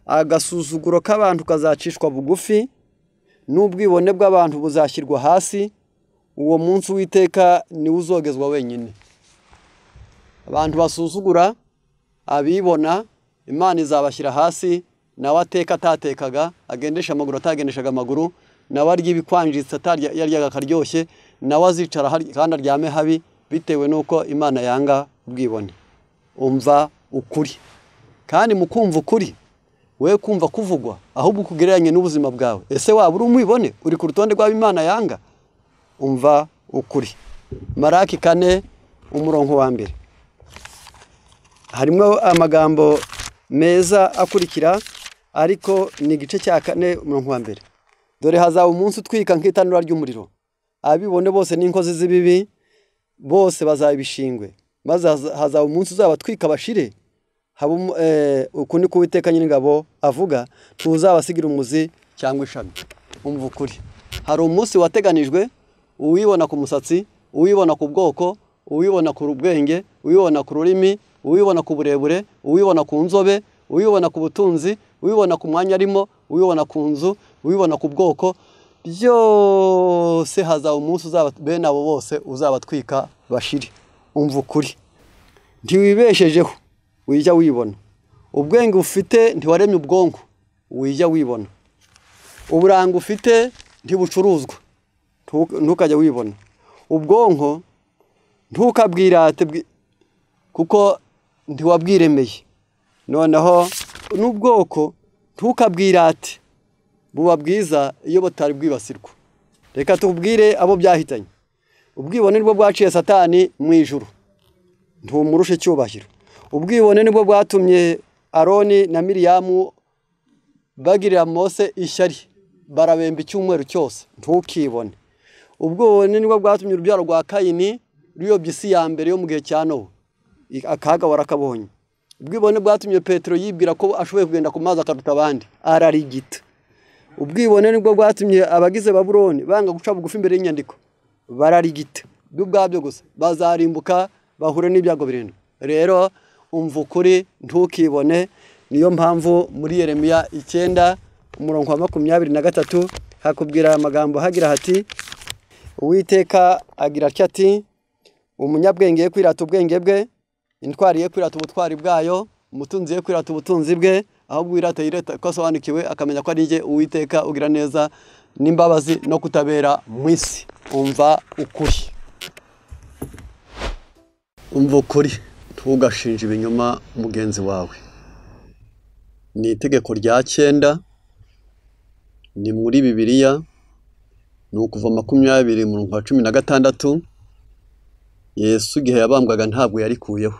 agasuzuguro k'abantu kazacishwa bugufi, n'ubwibone bw'abantu buzashyirwa hasi. Uwo munsi Uwiteka ni uzogezwa wenyine. Abantu basuzugura, abibona, Imana izabashyira hasi. Nawe ateka atatekaga, agendesha amaguru atagendeshaga amaguru, nawe arya ibikwanjitse ataryaga akaryoshye, nawe azicara kandi aryame habi, bitewe n'uko Imana yanga ubwibone. Umva ukuri, kandi mu kumva ukuri we kumva kuvugwa ahubwo ukugereranye n'ubuzima bwawe. Ese waba uri umwibone, uri ku rutonde rw'Imana yanga? Umva ukuri. Malaki 4 umurongo wa 1 harimo amagambo meza akurikira, ariko ni igice cya 4 umurongo wa 1. Dore hazaba umunsi utwika nk'itanura ry'umuriro, abibone bose n'inkozi z'ibibi bose bazabishingwe, maze hazaba umunsi uzabatwika bashire. Uku ni ko Uwiteka Nyir'ingabo avuga, ntuzabasigira umuzi cyangwa ishami. Umva ukuri, hari umunsi wateganijwe, uwibona ku musatsi, uwibona ku bwoko, uwibona ku bwenge, uwibona ku rurimi, uwibona ku burebure, uwibona ku nzobe, uwibona ku butunzi, uwibona ku mwanya arimo, uwibona ku nzu, uwibona ku bwoko, byose hazaba umunsi bene abo bose uzabatwika bashire. Umva ukuri, ntiwibeshejeho wijya wibona, ubwenge ufite ntiwaremye ubwonko wijya wibona, uburanga ufite ntibucuruzwa ntukajya wibona, ubwonko ntukabwirate kuko ntiwabwiremeye, noneho n'ubwoko ntukabwirate buba bwiza iyo butari bwibasirwa. Reka tubwire abo byahitanye. Ubwibone nibwo bwaciye Satani mu ijuru, ntumurushe icyubahiro. Ubwibone nibwo bwatumye Aroni na Miriyamu bagirira Mose ishyari, barabemba icyumweru cyose, ntukibone. Ubwibone nibwo bwatumye urubyaro rwa Kayini ruyobya isi ya mbere yo mu gihe cya Nowa, akaga warakabonye. Ubwibone bwatumye Petero yibwira ko ashoboye kugenda ku mazi akaruta abandi, ararigita. Ubwibone nibwo bwatumye abagize Babuloni banga guca bugufi imbere y'inyandiko, bararigita. by'ubwabyo gusa bazarimbuka bahure n'ibyago birindwi. Rero umva ukuri ntukibone. Niyo mpamvu muri Yeremiya 9:23 hakubwira amagambo hagira hati, Uwiteka agira ati, umunyabwenge ye kwirata ubwenge bwe, intwari ye kwirata ubutwari bwayo, umutunzi ye kwirata ubutunzi bwe, ahubwo wirata yirata ko asobanukiwe akamenya ko ari jye Uwiteka ugira neza n'imbabazi no kutabera mu isi. Umva ukuri. Umva ukuri, ntugashinje ibinyoma mugenzi wawe. Ni itegeko rya 9, ni muri Bibiliya, ni ukuva 20:16. Yesu igihe yabambwaga ntabwo yarikuyeho,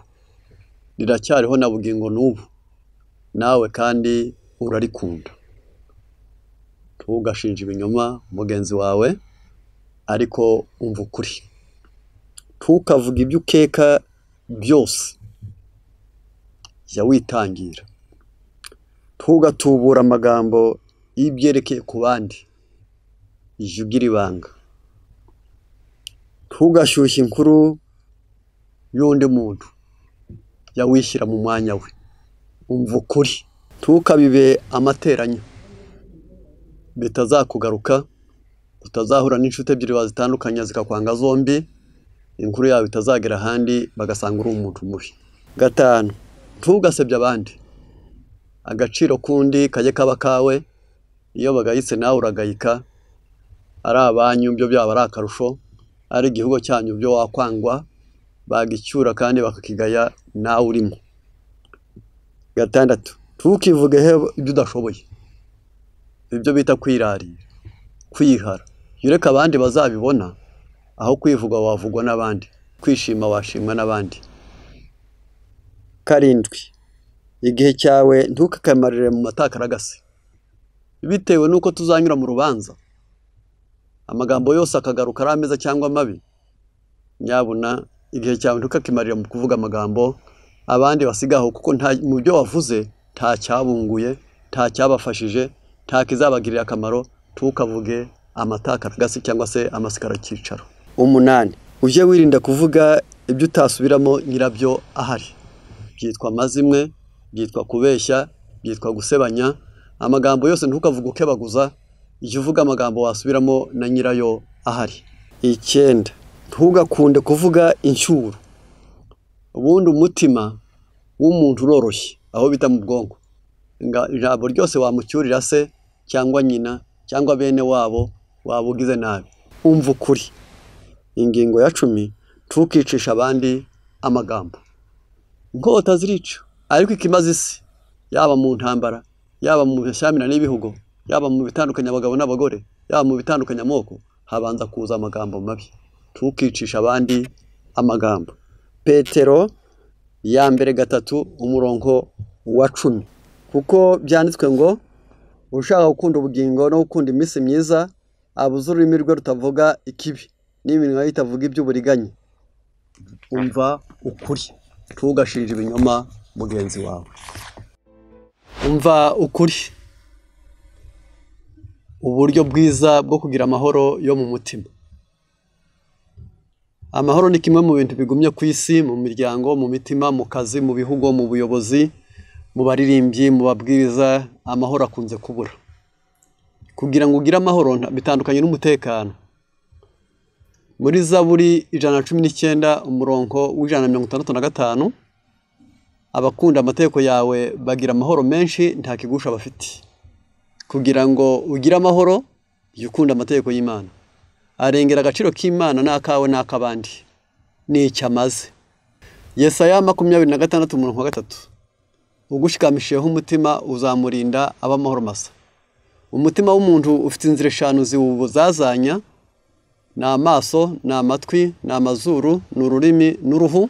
riracyariho na bugingo n'ubu, nawe kandi urarikunda. Ntugashinje ibinyoma mugenzi wawe, ariko umva ukuri. Ntukavuga ibyo ukeka byose, jya witangira. Ntugatubura amagambo y'ibyerekeye ku bandi, jya ugira ibanga. Ntugashyushye inkuru y'undi muntu, jya wishyira mu mwanya we. Umva ukuri. Ntukabibe amateranyo, bitazakugaruka, utazahura n'inshuti ebyiri wazitandukanya zikakwanga zombi, inkuru yawe itazagera ahandi bagasanga uri umuntu mubi. 5, ntugasebye abandi. Agaciro kundi kajye kaba kawe, iyo bagayitse nawe uragayika. Ari abanyu byo byaba ari akarusho, ari igihugu cyanyu byo wakwangwa, bagicyura kandi bakakigaya nawe urimo. 6, ntukivugeho ibyo udashoboye, ibyo bita kwirarira, kwihara. Yureka abandi bazabibona, aho kwivuga wavugwa n'abandi, kwishima washimwa n'abandi. 7, igihe cyawe ntukakamarire mu matakaragasi, bitewe nuko tuzanyura mu rubanza. Amagambo yose akagaruka ari ameza cyangwa mabi. Nyabuna igihe cyawe ntukakimarire mu kuvuga amagambo abandi basigaho, kuko mu byo wavuze nta cyabunguye, nta cyabafashije, nta kizabagirira akamaro. Ntukavuge amatakaragasi cyangwa se amasikara cyicaro. 8, ujye wirinda kuvuga ibyo utasubiramo nyirabyo ahari. Byitwa amazimwe, byitwa kubeshya, byitwa gusebanya. Amagambo yose ntukavuga ukebaguza, ijya uvuga amagambo wasubiramo na nyirayo ahari. 9, ntugakunde kuvuga inshyuro. Ubundi umutima w'umuntu uroroshye, aho bita mu bwonko. Ijambo ryose wamucyurira se cyangwa nyina cyangwa bene wabo wabugize nabi. Umva ukuri. Ingingo ya 10, ntukicisha abandi amagambo. Inkota zirica, ariko ikimaze isi, yaba mu ntambara, yaba mu bishyamirane n'ibihugu, yaba mu bitandukanya abagabo n'abagore, yaba mu bitandukanya amoko, habanza kuza amagambo mabi. Ntukicisha abandi amagambo. Petero ya mbere 3:10, kuko byanditswe ngo, ushaka gukunda ubugingo no gukunda iminsi myiza, abuze ururimi rwe rutavuga ikibi, n'iminwa ye itavuga iby'uburiganya. Umva ukuri. Ntugashinje ibinyoma mugenzi wawe. Umva ukuri. Uburyo bwiza bwo kugira amahoro yo mu mutima. Amahoro ni kimwe mu bintu bigumye ku isi, mu miryango, mu mitima, mu kazi, mu bihugu, mu buyobozi, mu baririmbyi, mu babwiriza. Amahoro akunze kubura. Kugira ngo ugire amahoro bitandukanye n'umutekano. Muri Zaburi 119:165, abakunda amategeko yawe bagira amahoro menshi, nta kigusha bafite. Kugira ngo ugire amahoro, jya ukunda amategeko y'Imana. Arengera agaciro k'Imana n'akawe n'akabandi, ni icyo amaze. Yesaya 26:3, ugushikamishijeho umutima uzamurinda ab'amahoro masa. Umutima w'umuntu ufite inzira 5 ziwubuzazanya: ni amaso, ni amatwi, ni amazuru, ni ururimi n'uruhu,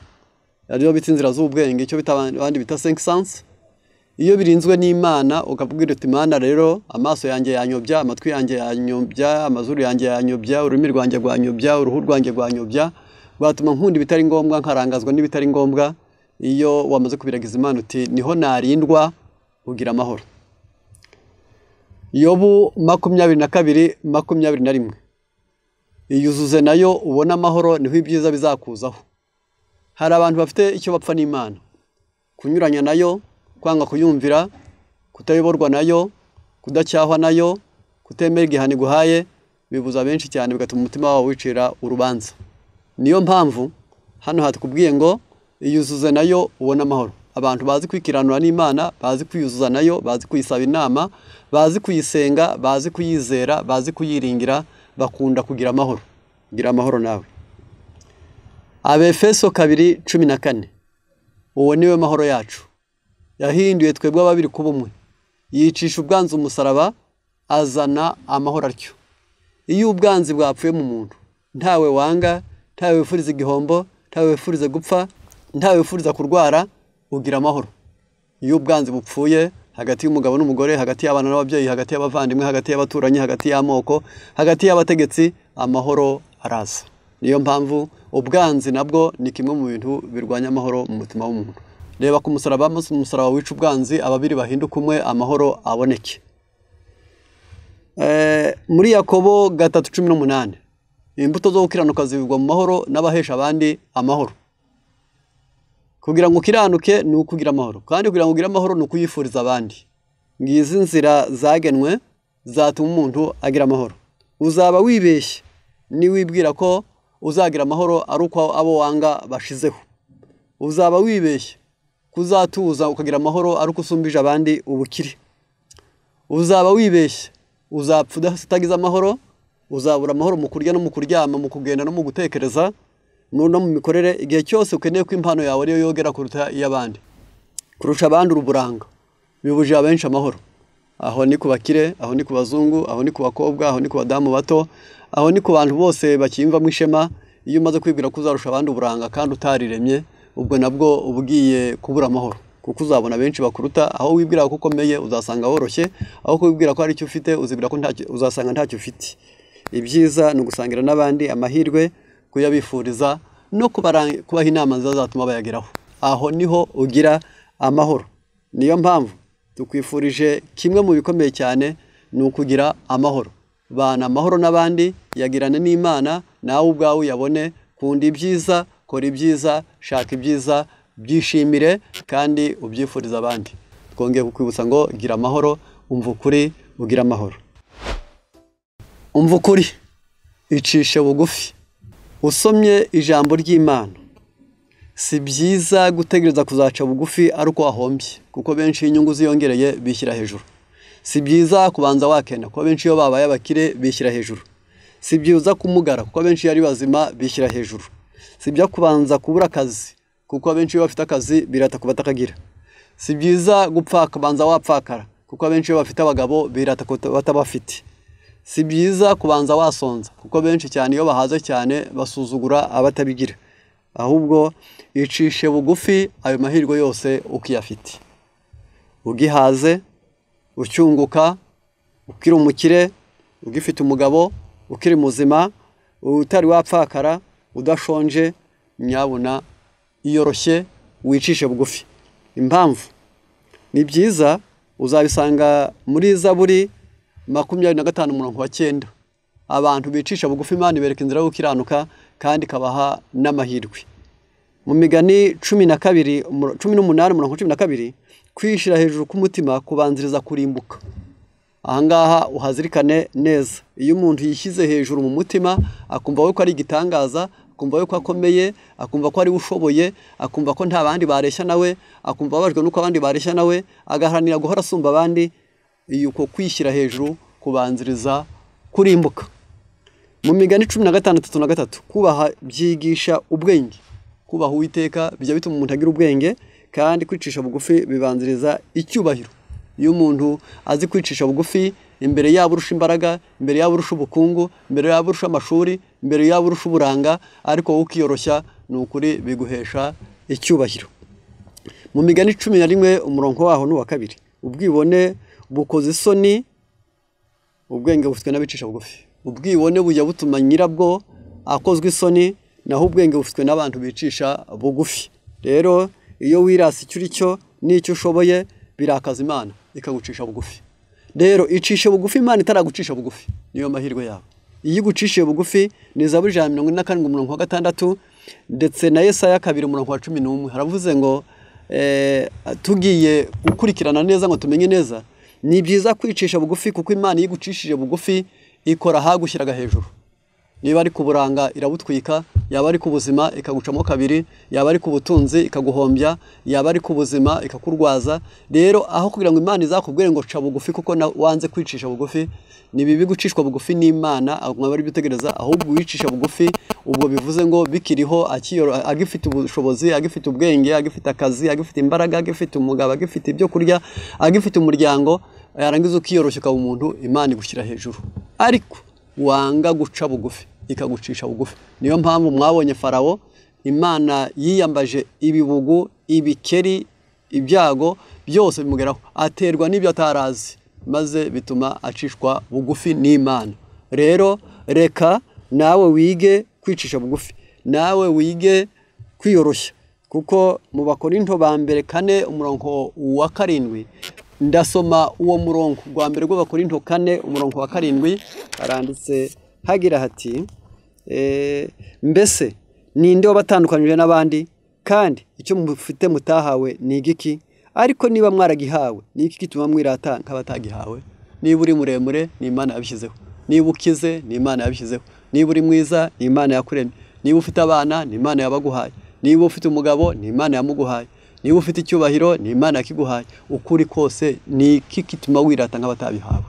ariyo bita inzira z'ubwenge, icyo bita abandi bita 5 sense. Iyo birinzwe n'Imana, ukabwira uti Imana rero, amaso yanjye yanyobya, amatwi yanjye yanyobya, amazuru yanjye yanyobya, ururimi rwanjye rwanyobya, uruhu rwanjye rwanyobya, batuma nkunda ibitari ngombwa, nkarangazwa n'ibitari ngombwa. Iyo wamaze kubiragiza Imana uti niho narindwa, ugira amahoro. Yobu 22:21, iyuzuze nayo ubona amahoro, niho ibyiza bizakuzaho. Hari abantu bafite icyo bapfa n'Imana, kunyuranya nayo, kwanga kuyumvira, kutayoborwa nayo, kudacyahwa nayo, kutemera igihano iguhaye, bibuza benshi cyane, bigatuma umutima wawe wicira urubanza. Niyo mpamvu hano hatukubwiye ngo iyuzuze nayo ubona amahoro. Abantu bazi kwikiranura n'Imana, bazi kwiyuzuza nayo, bazi kuyisaba inama, bazi kuyisenga, bazi kuyizera, bazi kuyiringira, bakunda kugira amahoro. Gira amahoro nawe. Abefeso 2:14, uwo niwe mahoro yacu, yahinduye twebwe ababiri kuba umwe, yicisha ubwanzi umusaraba, azana amahoro atyo. Iyo ubwanzi bwapfuye mu muntu, ntawe wanga, ntawe wifuriza igihombo, ntawe wifuriza gupfa, ntawe wifuriza kurwara, ugira amahoro. Iyo ubwanzi bupfuye hagati y'umugabo n'umugore, hagati y'abana n'ababyeyi, hagati y'abavandimwe, hagati y'abaturanyi, hagati y'amoko, hagati y'abategetsi, amahoro araza. Niyo mpamvu ubwanzi nabwo ni kimwe mu bintu birwanya amahoro mu mutima w'umuntu. Reba ku musaraba, umusaraba wica ubwanzi, ababiri bahinduka umwe, amahoro aboneke. Muri Yakobo 3:18, imbuto zo gukiranuka zivugwa mu mahoro n'abahesha abandi amahoro. Kugira ngo ukiranuke ni ukugira amahoro, kandi kugira ngo ugire amahoro ni ukuyifuriza abandi. Ngizi nzira zagenwe zatuma umuntu agira amahoro. Uzaba wibeshye ni wibwira ko uzagira amahoro ari uko abo wanga bashizeho. Uzaba wibeshye kuzatuza ukagira amahoro ari uko usumbije abandi ubukire. Uzaba wibeshye uzapfa utagize amahoro, uzabura amahoro mu kurya no mu kuryama, mu kugenda no mu gutekereza, no mu mikorere. Igihe cyose ukeneye ko impano yawe ariyo yogera kuruta iy'abandi, kurusha abandi uruburanga, bibujije abenshi amahoro. Aho ni ku bakire, aho ni ku bazungu, aho ni ku bakobwa, aho ni ku badamu bato, aho ni ku bantu bose bakiyumvamo ishema. Iyo umaze kwibwira ko uzarusha abandi uburanga kandi utariremye, ubwo nabwo ubugiye kubura amahoro, kuko uzabona benshi bakuruta. Aho wibwira ko ukomeye uzasanga woroshye, aho wibwira ko hari icyo ufite uzibwira ko uzasanga ntacyo ufite. Ibyiza ni ugusangira n'abandi amahirwe, kuyabifuriza no kubaha inama nziza zatuma bayageraho. Aho niho ugira amahoro. Niyo mpamvu tukwifurije kimwe mu bikomeye cyane, ni ukugira amahoro. Bana amahoro n'abandi, yagirane n'Imana, nawe ubwawe uyabone. Kunda ibyiza, kora ibyiza, shaka ibyiza, byishimire kandi ubyifuriza abandi. Twongeye kukwibutsa ngo gira amahoro, umva ukuri, ugira amahoro. Umva ukuri, icishe bugufi. Usomye ijambo ry'Imana, si byiza gutegereza kuzaca bugufi ari uko wahombye, kuko benshi inyungu ziyongereye bishyira hejuru. Si byiza kubanza wakena, kuko benshi iyo babaye abakire bishyira hejuru. Si byiza kumugara, kuko benshi yari bazima bishyira hejuru. Si byiza kubanza kubura akazi, kuko benshi iyo bafite akazi birata kuba batakagira. Si byiza gupfa kubanza wapfakara, kuko benshi iyo bafite abagabo birata kuba batabafite. Si byiza kubanza wasonza, kuko benshi cyane iyo bahaze cyane basuzugura abatabigira. Ahubwo icishe bugufi, ayo mahirwe yose ukiyafite. Ugihaze, ucyunguka, ukiri umukire, ugifite umugabo, ukiri muzima, utari wapfakara, udashonje, nyabuna iyoroshye, wicishe bugufi. Impamvu ni byiza uzabisanga muri Zaburi 25:9. Abantu bicisha bugufi Imana ibereka inzira yo gukiranuka kandi kabaha n'amahirwe. Mu Migani 18:12, kwishira hejuru k'umutima kubanziriza kurimbuka. Ahangaha uhazirikane neza. Iyo umuntu yishyize hejuru mu mutima, akumva we ko ari igitangaza, akumva we ko akomeye, akumva ko ari ushoboye, akumva ko nta bandi bareshya nawe, akumva abajwe nuko abandi bareshya nawe, agaharanira guhora asumba abandi. Uko kwishyira hejuru kubanziriza kurimbuka. Mu Migani 15:3, kubaha byigisha ubwenge. Kubaha Uwiteka bijya bituma umuntu agira ubwenge, kandi kwicisha bugufi bibanziriza icyubahiro. Iyo umuntu azi kwicisha bugufi, imbere yabo urusha imbaraga, imbere yabo urusha ubukungu, imbere yabo urusha amashuri, imbere yabo urusha uburanga, ariko wowe ukiyoroshya, ni ukuri biguhesha icyubahiro. Mu Migani 11 umurongo waho n'uwa 2, ubwibone bukoze isoni, ubwenge bufitwe n'abicisha bugufi. Ubwibone bujya butuma nyirabwo akozwe isoni, naho ubwenge bufitwe n'abantu bicisha bugufi. Rero iyo wirasa icyo uri cyo n'icyo ushoboye, birakaza Imana ikagucisha bugufi. Rero icishe bugufi Imana itaragucisha bugufi, niyo mahirwe yawe. iyo igucishije bugufi ni Zaburi 147:6 ndetse na Yesaya 2:11 haravuze ngo tugiye gukurikirana neza ngo tumenye neza ni byiza kwicisha bugufi kuko Imana yigucishije bugufi ikora hagushyiraga hejuru. Niba ari kuburanga irabutwika, yaba ari kubuzima ikagucamo kabiri, yaba ari kubutunzi ikaguhombya, yaba ari kubuzima ikakurwaza. Rero aho kugira ngo Imana izakubwire ngo ca bugufi kuko wanze kwicisha bugufi, ni bibi gucishwa bugufi n'Imana mwaba ari bitegereza, ahubwo wicisha bugufi ubwo bivuze ngo bikiriho agifite ubushobozi, agifite ubwenge, agifite akazi, agifite imbaraga, agifite umugabo, agifite ibyo kurya, agifite umuryango, yarangiza ukiyoroshya ukaba umuntu Imana igushyira hejuru. Ariko wanga guca bugufi ikagucisha bugufi. Niyo mpamvu mwabonye Farawo Imana yiyambaje ibibugu, ibikeri, ibyago byose bimugeraho, aterwa n'ibyo atarazi, maze bituma acishwa bugufi n'Imana. Rero reka nawe wige kwicisha bugufi, nawe wige kwiyoroshya, kuko mu Bakorinto ba mbere 4:7 ndasoma uwo murongo gwa mbere rw'Abakorinto 4:7 aranditse hagira hati mbese ninde wabatandukanije n'abandi, kandi icyo mufite mutahawe ni igiki? Ariko niba mwaragihawe ni iki gituma mwirata nk'abatagihawe? Niba uri muremure ni Imana yabishyizeho, niba ukize ni Imana yabishyizeho, niba uri mwiza ni Imana yakuremye, niba ufite abana ni Imana yabaguhaye, niba ufite umugabo ni Imana yamuguhaye, niba ufite icyubahiro ni Imana yakiguhaye. Ukuri kose ni iki gituma wirata nk'abatabihawe?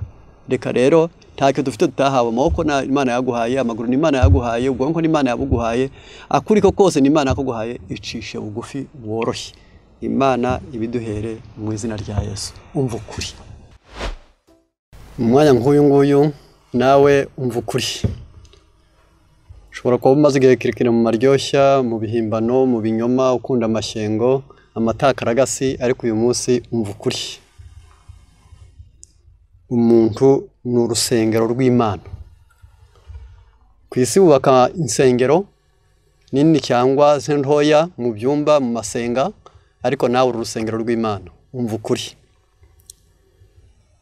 Reka rero ntacyo dufite tutahawe. Amaboko na Imana yaguhaye, amaguru ni Imana yaguhaye, ubwonko ni Imana yabuguhaye, akuri ko kose ni Imana yakuguhaye. Icishe bugufi woroshye, Imana ibiduhere mu izina rya Yesu. Umva ukuri mu mwanya nk'uyu nguyu, nawe umva ukuri. Ushobora kuba umaze igihe kirekire mu maryoshya, mu bihimbano, mu binyoma, ukunda amashyengo, amatakaragasi, ariko uyu munsi umva ukuri. Umuntu ni urusengero rw'Imana. Ku isi bubaka insengero nini cyangwa ntoya, mu byumba, mu masenga, ariko nawe uri urusengero rw'Imana. Umva ukuri.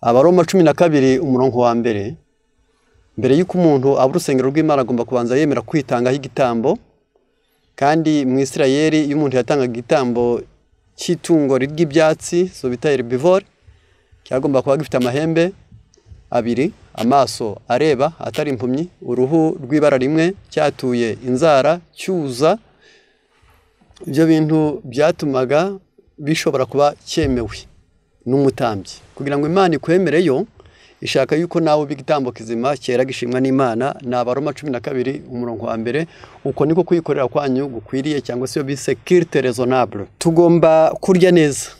Abaroma 12:1 mbere y'uko umuntu aba urusengero rw'Imana agomba kubanza yemera kwitangaho igitambo. Kandi mu Isirayeli iyo umuntu yatangaga igitambo cy'itungo ry'ibyatsi, so bita herbivore, cyagomba kuba gifite amahembe abiri, amaso areba atari impumyi, uruhu rw'ibara rimwe, cyatuye inzara, cyuza. Ibyo bintu byatumaga bishobora kuba cyemewe n'umutambyi. Kugira ngo Imana ikwemereyo, ishaka yuko nawe bigitambo kizima cyera gishimwa n'Imana. Na Abaroma 12:1 uko niko kwikorera kwanyu gukwiriye, cyangwa se yo bise culte raisonnable. Tugomba kurya neza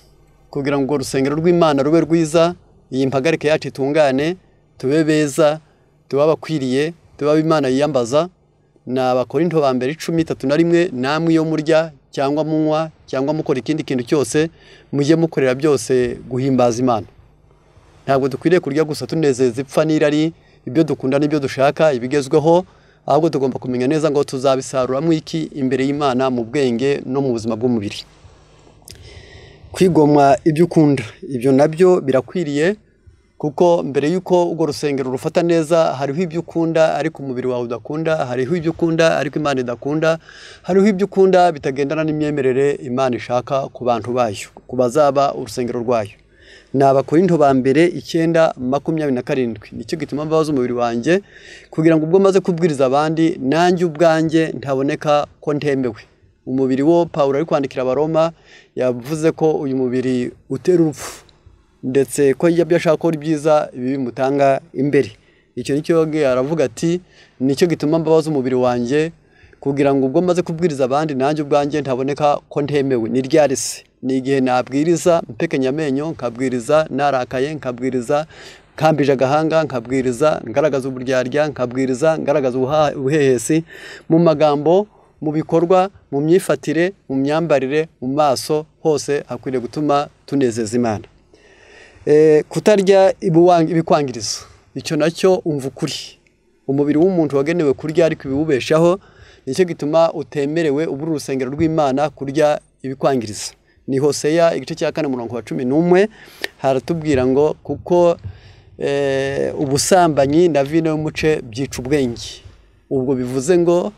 kugira ngo urusengero rw'Imana rube rwiza, iyi mpagarike yacu itungane, tube beza, tube abakwiriye, tube Imana yiyambaza. Na Abakorinto ba mbere 10:31 namwe iyo murya cyangwa munywa cyangwa mukora ikindi kintu cyose, mujye mukorera byose guhimbaza Imana. Ntabwo dukwiriye kurya gusa tunezeza ipfa n'irari, ibyo dukunda n'ibyo dushaka, ibigezweho, ahubwo tugomba kumenya neza ngo tuzabisaruramo iki imbere y'Imana mu bwenge no mu buzima bw'umubiri. Kwigomwa ibyo ukunda, ibyo nabyo birakwiriye, kuko mbere y'uko urwo rusengero rufata neza, hariho ibyo ukunda ariko umubiri wawe udakunda, hariho ibyo ukunda ariko Imana idakunda, hariho ibyo ukunda bitagendana n'imyemerere Imana ishaka ku bantu bayo, ku bazaba urusengero rwayo. Ni Abakorinto ba mbere 9:27 nicyo gituma mbabaza umubiri wanjye, kugira ngo ubwo maze kubwiriza abandi nanjye ubwanjye ntaboneka ko ntemewe. Umubiri wo Pawulo ari kwandikira Abaroma yavuze ko uyu mubiri utera urupfu, ndetse ko yabyo ashaka ko byiza ibi bimutanga imbere. Icyo nicyo aravuga ati nicyo gituma mbabaza umubiri wanjye, kugira ngo ubwo maze kubwiriza abandi nanjye ubwanjye ntaboneka ko ntemewe. Ni ryari se? Ni igihe nabwiriza mpekenya amenyo, nkabwiriza narakaye, nkabwiriza kambije agahanga, nkabwiriza ngaragaza uburyarya, nkabwiriza ngaragaza ubuhehesi, mu magambo, mu bikorwa, mu myifatire, mu myambarire, mu maso, hose hakwiriye gutuma tunezeza Imana. Kutarya ibikwangiriza, icyo nacyo umva ukuri. Umubiri w'umuntu wagenewe kurya ariko ibiwubeshaho, nicyo gituma utemerewe uburi urusengero rw'Imana kurya ibikwangiriza. Ni Hoseya 4:11 haratubwira ngo kuko ubusambanyi na vino y'umuce byica ubwenge. Ubwo bivuze ngo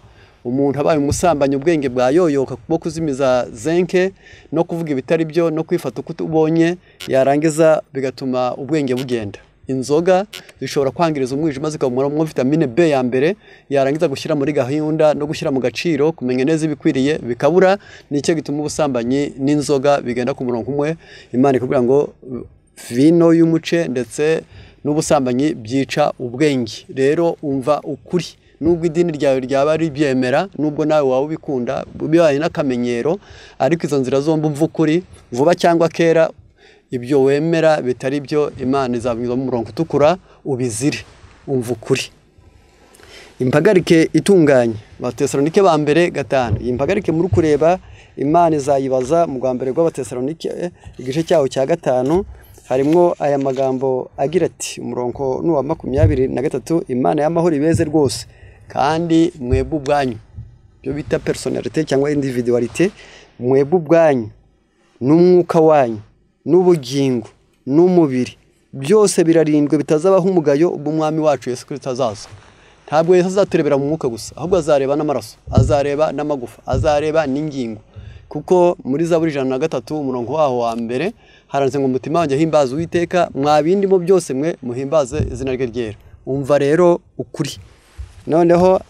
umuntu abaye umusambanyi ubwenge bwayoyoka bwo kuzimiza zenke no kuvuga ibitari byo no kwifata uko ubonye, yarangiza bigatuma ubwenge bugenda. Inzoga zishobora kwangiriza umwijima zikamuramwo vitamine B ya mbere, yarangiza gushyira muri gahunda no gushyira mu gaciro, kumenya neza ibikwiriye bikabura. Nicyo gituma ubusambanyi n'inzoga bigenda ku murongo umwe. Imana ikubwira ngo vino y'umuce ndetse n'ubusambanyi byica ubwenge. Rero umva ukuri, nubwo idini ryawe ryaba ribyemera, nubwo nawe waba ubikunda bibaye n'akamenyero, ariko izo nzira zombi umva ukuri vuba cyangwa kera. Ibyo wemera bitari byo, Imana izabinyuza mu murongo utukura ubizire. Umva ukuri. Impagarike itunganye, Abatesalonike ba mbere 5. Iyi mpagarike muri kureba Imana izayibaza mu rwa mbere rw'Abatesalonike igice cyawo cya 5. Harimo aya magambo agira ati, umurongo n'uwa 23, Imana y'amahoro ibeze rwose kandi mwebwe ubwanyu, byo bita personalite cyangwa individualite, mwebwe ubwanyu n'umwuka wanyu n'ubugingo n'umubiri byose birarindwe bitazabaho umugayo ubwo umwami wacu Yesu Kristo azaza. Ntabwo Yesu azaturebera mu mwuka gusa, ahubwo azareba n'amaraso, azareba n'amagufa, azareba n'ingingo. Kuko muri Zaburi 103 umurongo waho wa mbere haranditse ngo umutima wanjye himbaza Uwiteka, mwabindimo byose mwe muhimbaze izina rye ryera. Umva rero ukuri. Noneho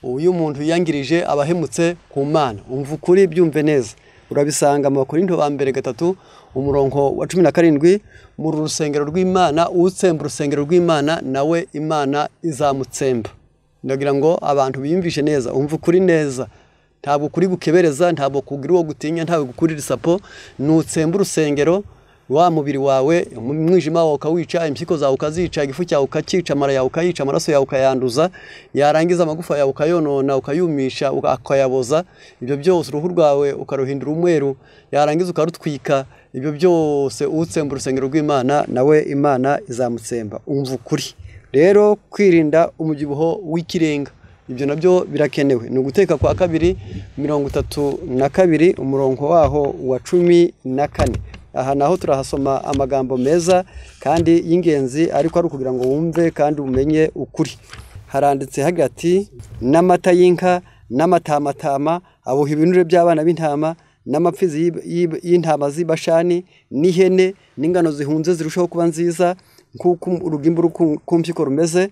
uyu muntu yangirije abahemutse ku Mana. Umva ukuri byumve neza. Urabisanga mu Bakorinto ba mbere 3 umurongo wa 17, mu rusengero rw'Imana, utsemba urusengero rw'Imana nawe Imana izamutsemba. Ndagira ngo abantu biyumvishe neza, umva ukuri neza. Ntabwo kuri gukebereza, ntabwo kugira uwo gutinya, ntabwo gukurira isapo. Nutsemba urusengero, wa mubiri wawe umwijima wawe ukawica, impyiko zawe ukazica, igifu cyawe ukakica, amara yawe ukayica, amaraso yawe ukayanduza, yarangiza amagufa yawe ukayonona, ukayumisha, ukayaboza. Ibyo byose uruhu rwawe ukaruhindura umweru, yarangiza ukarutwika. Ibyo byose utsemba urusengero rw'Imana nawe Imana izamutsemba. Umva ukuri. Rero kwirinda umubyibuho w'ikirenga, ibyo nabyo birakenewe. Ni uguteka kwa 2:32 umurongo waho wa 14. Aha naho turahasoma amagambo meza kandi y'ingenzi, ariko ari kugira ngo wumve kandi umenye ukuri. Haranditse hagati, n'amata y'inka n'amatamatama, abuha ibinure by'abana b'intama, n'amapfizi y'intama z'Ibashani, n'ihene, n'ingano zihunze zirushaho kuba nziza nk'uko urugimbu rukumpyiko rumeze.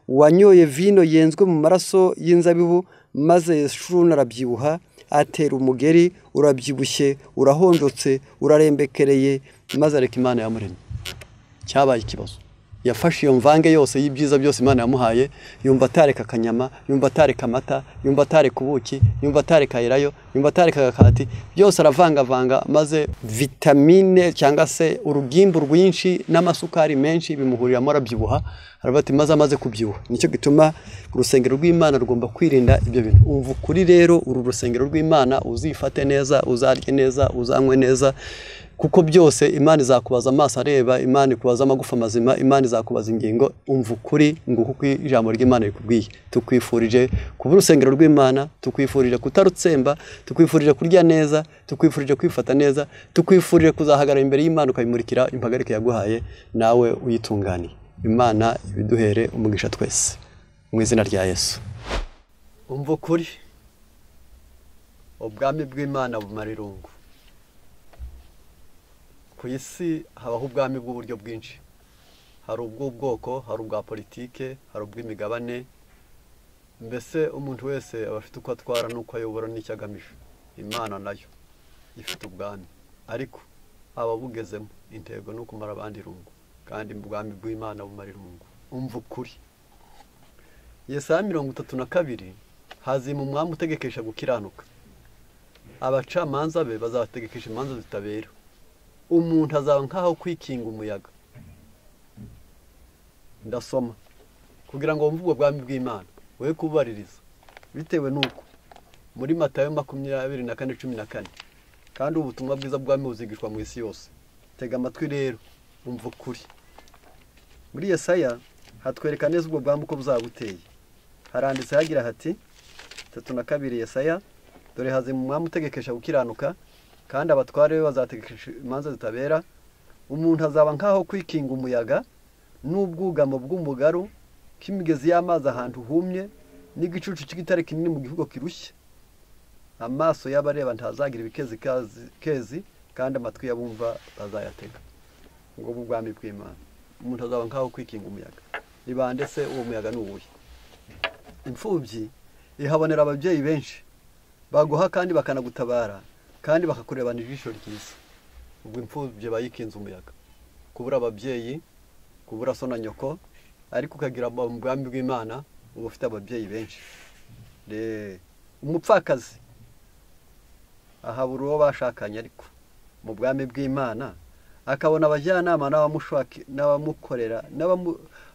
Wanyoye vino yenzwe mu maraso y'inzabibu, maze Shuruna arabyibuha, atera umugeri, urabyibushye, urahonjotse, urarembekereye, maze areka Imana yamuremye. Cyabaye ikibazo. Yafashe iyo mvange yose y'ibyiza byose Imana yamuhaye, yumva atareka akanyama, yumva atareka amata, yumva atareka ubuki, yumva atareka irayo, yumva atareka agakati, byose aravangavanga, maze vitamine cyangwa se urugimbu rwinshi n'amasukari menshi bimuhuriramo, arabyibuha. Arabati maze amaze kubyibuha. Nicyo gituma urusengero rw'Imana rugomba kwirinda ibyo bintu. Umva ukuri rero, uru rusengero rw'Imana uzifate neza, uzarye neza, uzanywe neza, kuko byose Imana izakubaza amaso areba, Imana ikubaza amagufa mazima, Imana izakubaza ingingo. Umva ukuri nguko uko ijambo ry'Imana rikubwiye. Tukwifurije kuba urusengero rw'Imana, tukwifurije kutarutsemba, tukwifurije kurya neza, tukwifurije kwifata neza, tukwifurije kuzahagarara imbere y'Imana ukayimurikira impagarike yaguhaye, nawe uyitunganiye. Imana ibiduhere umugisha twese mu izina rya Yesu. Umva ukuri. Ubwami bw'Imana bumara irungu. Ku isi habaho ubwami bw'uburyo bwinshi. Hari ubw'ubwoko, hari ubwa politike, hari ubw'imigabane. Mbese umuntu wese aba afite uko atwara n'uko ayobora n'icyo agamije. Imana nayo ifite ubwami, ariko ababugezemo intego ni ukumara abandi irungu, kandi ubwami bw'Imana bumara irungu. Umva ukuri. Yesaya 32 hazima umwami utegekesha gukiranuka. Abacamanza be bazabategekesha imanza zitabera. Umuntu azaba nkaho kwikinga umuyaga. Ndasoma kugira ngo wumve ubwo bwami bw'Imana, we kubaririza bitewe nuko muri Matayo 24:14, kandi ubutumwa bwiza bw'Imana buzigishwa mu isi yose. Tega amatwi rero, umva ukuri. Muri Yesaya hatwereka neza ubwo bwami uko buzabuteye. Haranditse hagira hati 32 Yesaya, dore hazima umwami utegekesha gukiranuka, kandi abatware be bazategekesha imanza zitabera. Umuntu azaba nkaho kwikinga umuyaga, n'ubwugamo bw'umugaru k'imigezi y'amazi ahantu humye n'igicucu cy'igitare kinini mu gihugu kirushye. Amaso y'abareba ntazagira ibikezi kezi kandi amatwi y'abumva bazayatega. Ngo ubwami bw'Imana umuntu azaba nkaho kwikinga umuyaga. Nibande se uwo muyaga n'uwuhe? Imfubyi ihabonera ababyeyi benshi baguha kandi bakanagutabara kandi bakakurebana ijisho ryiza. Ubwo imfubyi bayikinze umuyaga. Kubura ababyeyi, kubura so na nyoko, ariko ukagira mu bwami bw'Imana uba ufite ababyeyi benshi. Umupfakazi ahabura uwo bashakanye ariko mu bwami bw'Imana akabona abajyanama n'abamukorera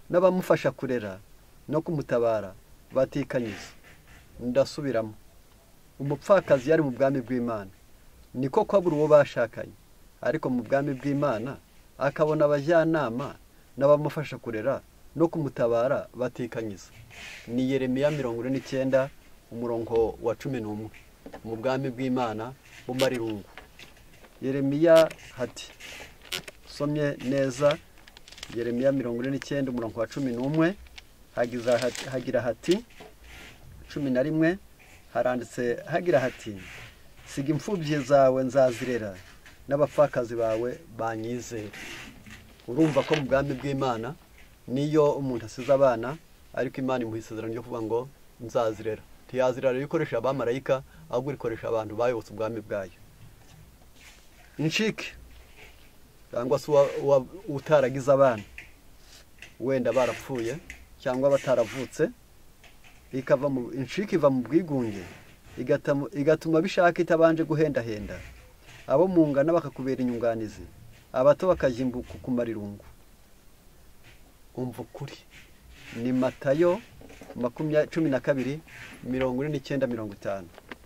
n'abamufasha kurera no kumutabara batikanyiza. Ndasubiramo, umupfakazi yari mu bwami bw'Imana niko kwabura uwo bashakanye, ariko mu bwami bw'Imana akabona abajyanama n'abamufasha kurera no kumutabara batikanyiza. Ni Yeremiya 49 umurongo wa 11 mu bwami bw'Imana bumarirungu. Yeremiya hati somye neza Yeremiya 49 umurongo wa 11 hagira hati 11 haranditse hagira hati siga imfubyi zawe nzazirera n'abapfakazi bawe banyizera. Urumva ko mu bwami bw'Imana niyo umuntu asize abana ariko Imana imuha isezerano ryo kuvuga ngo nzazirera. Ntiyazirera ikoresha abamarayika ahubwo ikoresha abantu bayobotse ubwami bwayo. Inshike cyangwa se utaragize abana wenda barapfuye cyangwa bataravutse ikava mu inshike iva mu bwigunge igatuma bishaka itabanje guhendahenda. Abo mungana bakakubera inyunganizi, abato bakajimbuka kumarirungu. Umva ukuri. Ni Matayo 12:49-50.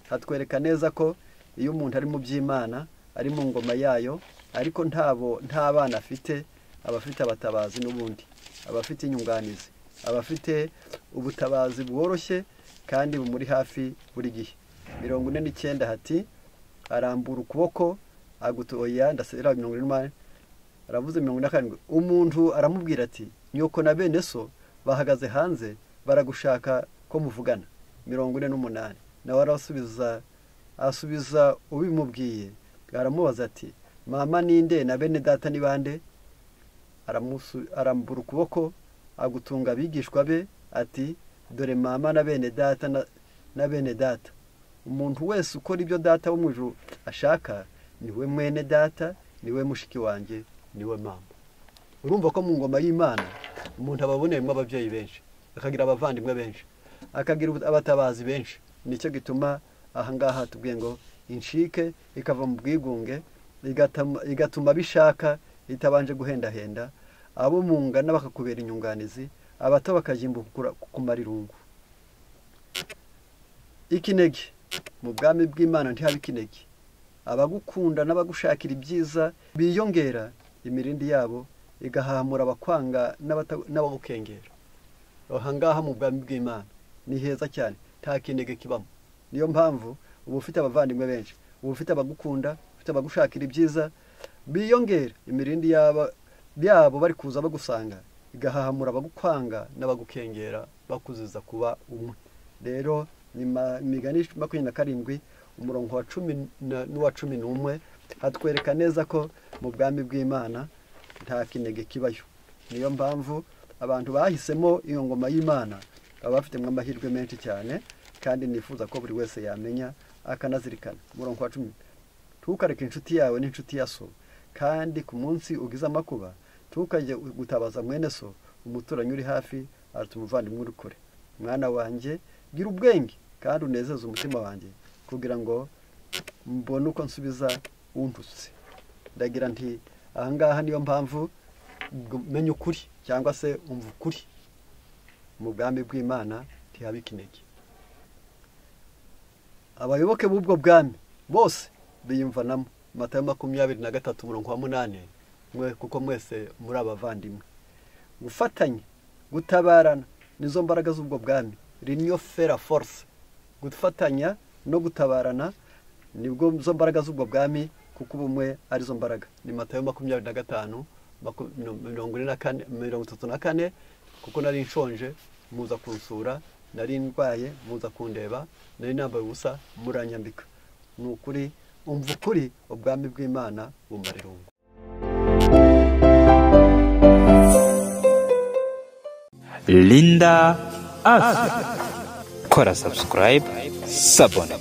Hatwereka neza ko iyo umuntu ari mu by'Imana ari mu ngoma yayo ariko nta bana afite, abafite abatabazi n'ubundi, abafite inyunganizi, abafite ubutabazi bworoshye kandi bumuri hafi buri gihe. 49 hati arambura ukuboko agutoya ndasera. 48 aravuze 47 umuntu aramubwira ati nyoko na bene so bahagaze hanze baragushaka ko muvugana. 48 nawe asubiza ubimubwiye aramubaza ati mama ninde na bene data ni bande? Arambura ukuboko agutunga abigishwa be ati dore mama na bene data. Umuntu wese ukora ibyo data wo mu ijuru ashaka niwe mwene data, niwe mushiki wanjye, niwe mama. Urumva ko mu ngoma y'Imana umuntu ababoneyemo ababyeyi benshi, akagira abavandimwe benshi, akagira abatabazi benshi. Nicyo gituma aha ngaha tubwiye ngo inshike ikava mu bwigunge igatuma bishaka itabanje guhendahenda. Abo mungana bakakubera inyunganizi, abato bakajimbuka kumarirungu. Ikinege mu bwami bw'Imana ntihaba ikinege. Abagukunda n'abagushakira ibyiza biyongera, imirindi yabo igahamura abakwanga n'abagukengera. Aha ngaha mu bwami bw'Imana ni heza cyane, nta kinege kibamo. Niyo mpamvu uba ufite abavandimwe benshi, uba ufite abagukunda, ufite abagushakira ibyiza biyongera, imirindi byabo bari kuza bagusanga igahahamura abagukwanga n'abagukengera bakuziza kuba umwe. Rero ni Migani 27 umurongo wa 10 n'uwa 11 hatwereka neza ko mu bwami bw'Imana nta kinege kibayo. Niyo mpamvu abantu bahisemo iyo ngoma y'Imana baba bafitemo amahirwe menshi cyane, kandi nifuza ko buri wese yamenya akanazirikana. Umurongo wa 10 tukareka inshuti yawe n'inshuti ya so, kandi ku munsi ugize amakuba tukajye gutabaza mwene so, umuturanyi uri hafi aruta umuvandimwe uri kure. Mwana wanjye gira ubwenge kandi unezeze umutima wanjye kugira ngo mbone uko nsubiza untutse. Ndagira nti aha ngaha niyo mpamvu menya ukuri cyangwa se umva ukuri. Mu bwami bw'Imana ntihaba ikinege. Abayoboke b'ubwo bwami bose biyumvanamo. Matayo 23:8 kuko mwese muri abavandimwe. Gufatanya, gutabarana nizo mbaraga z'ubwo bwami. Rinyo fera force. Gufatanya no gutabarana nibwo zo mbaraga z'ubwo bwami, kuko ubumwe ari zo mbaraga. Ni Matayo 25 34 kuko nari nshonje muza kunsura, nari ndwaye muza kundeba, nari nambaye ubusa muranyambika. Ni ukuri umva ukuri ubwami bw'Imana bumara irungu. Linda Asia. Kora subscribe, sabone.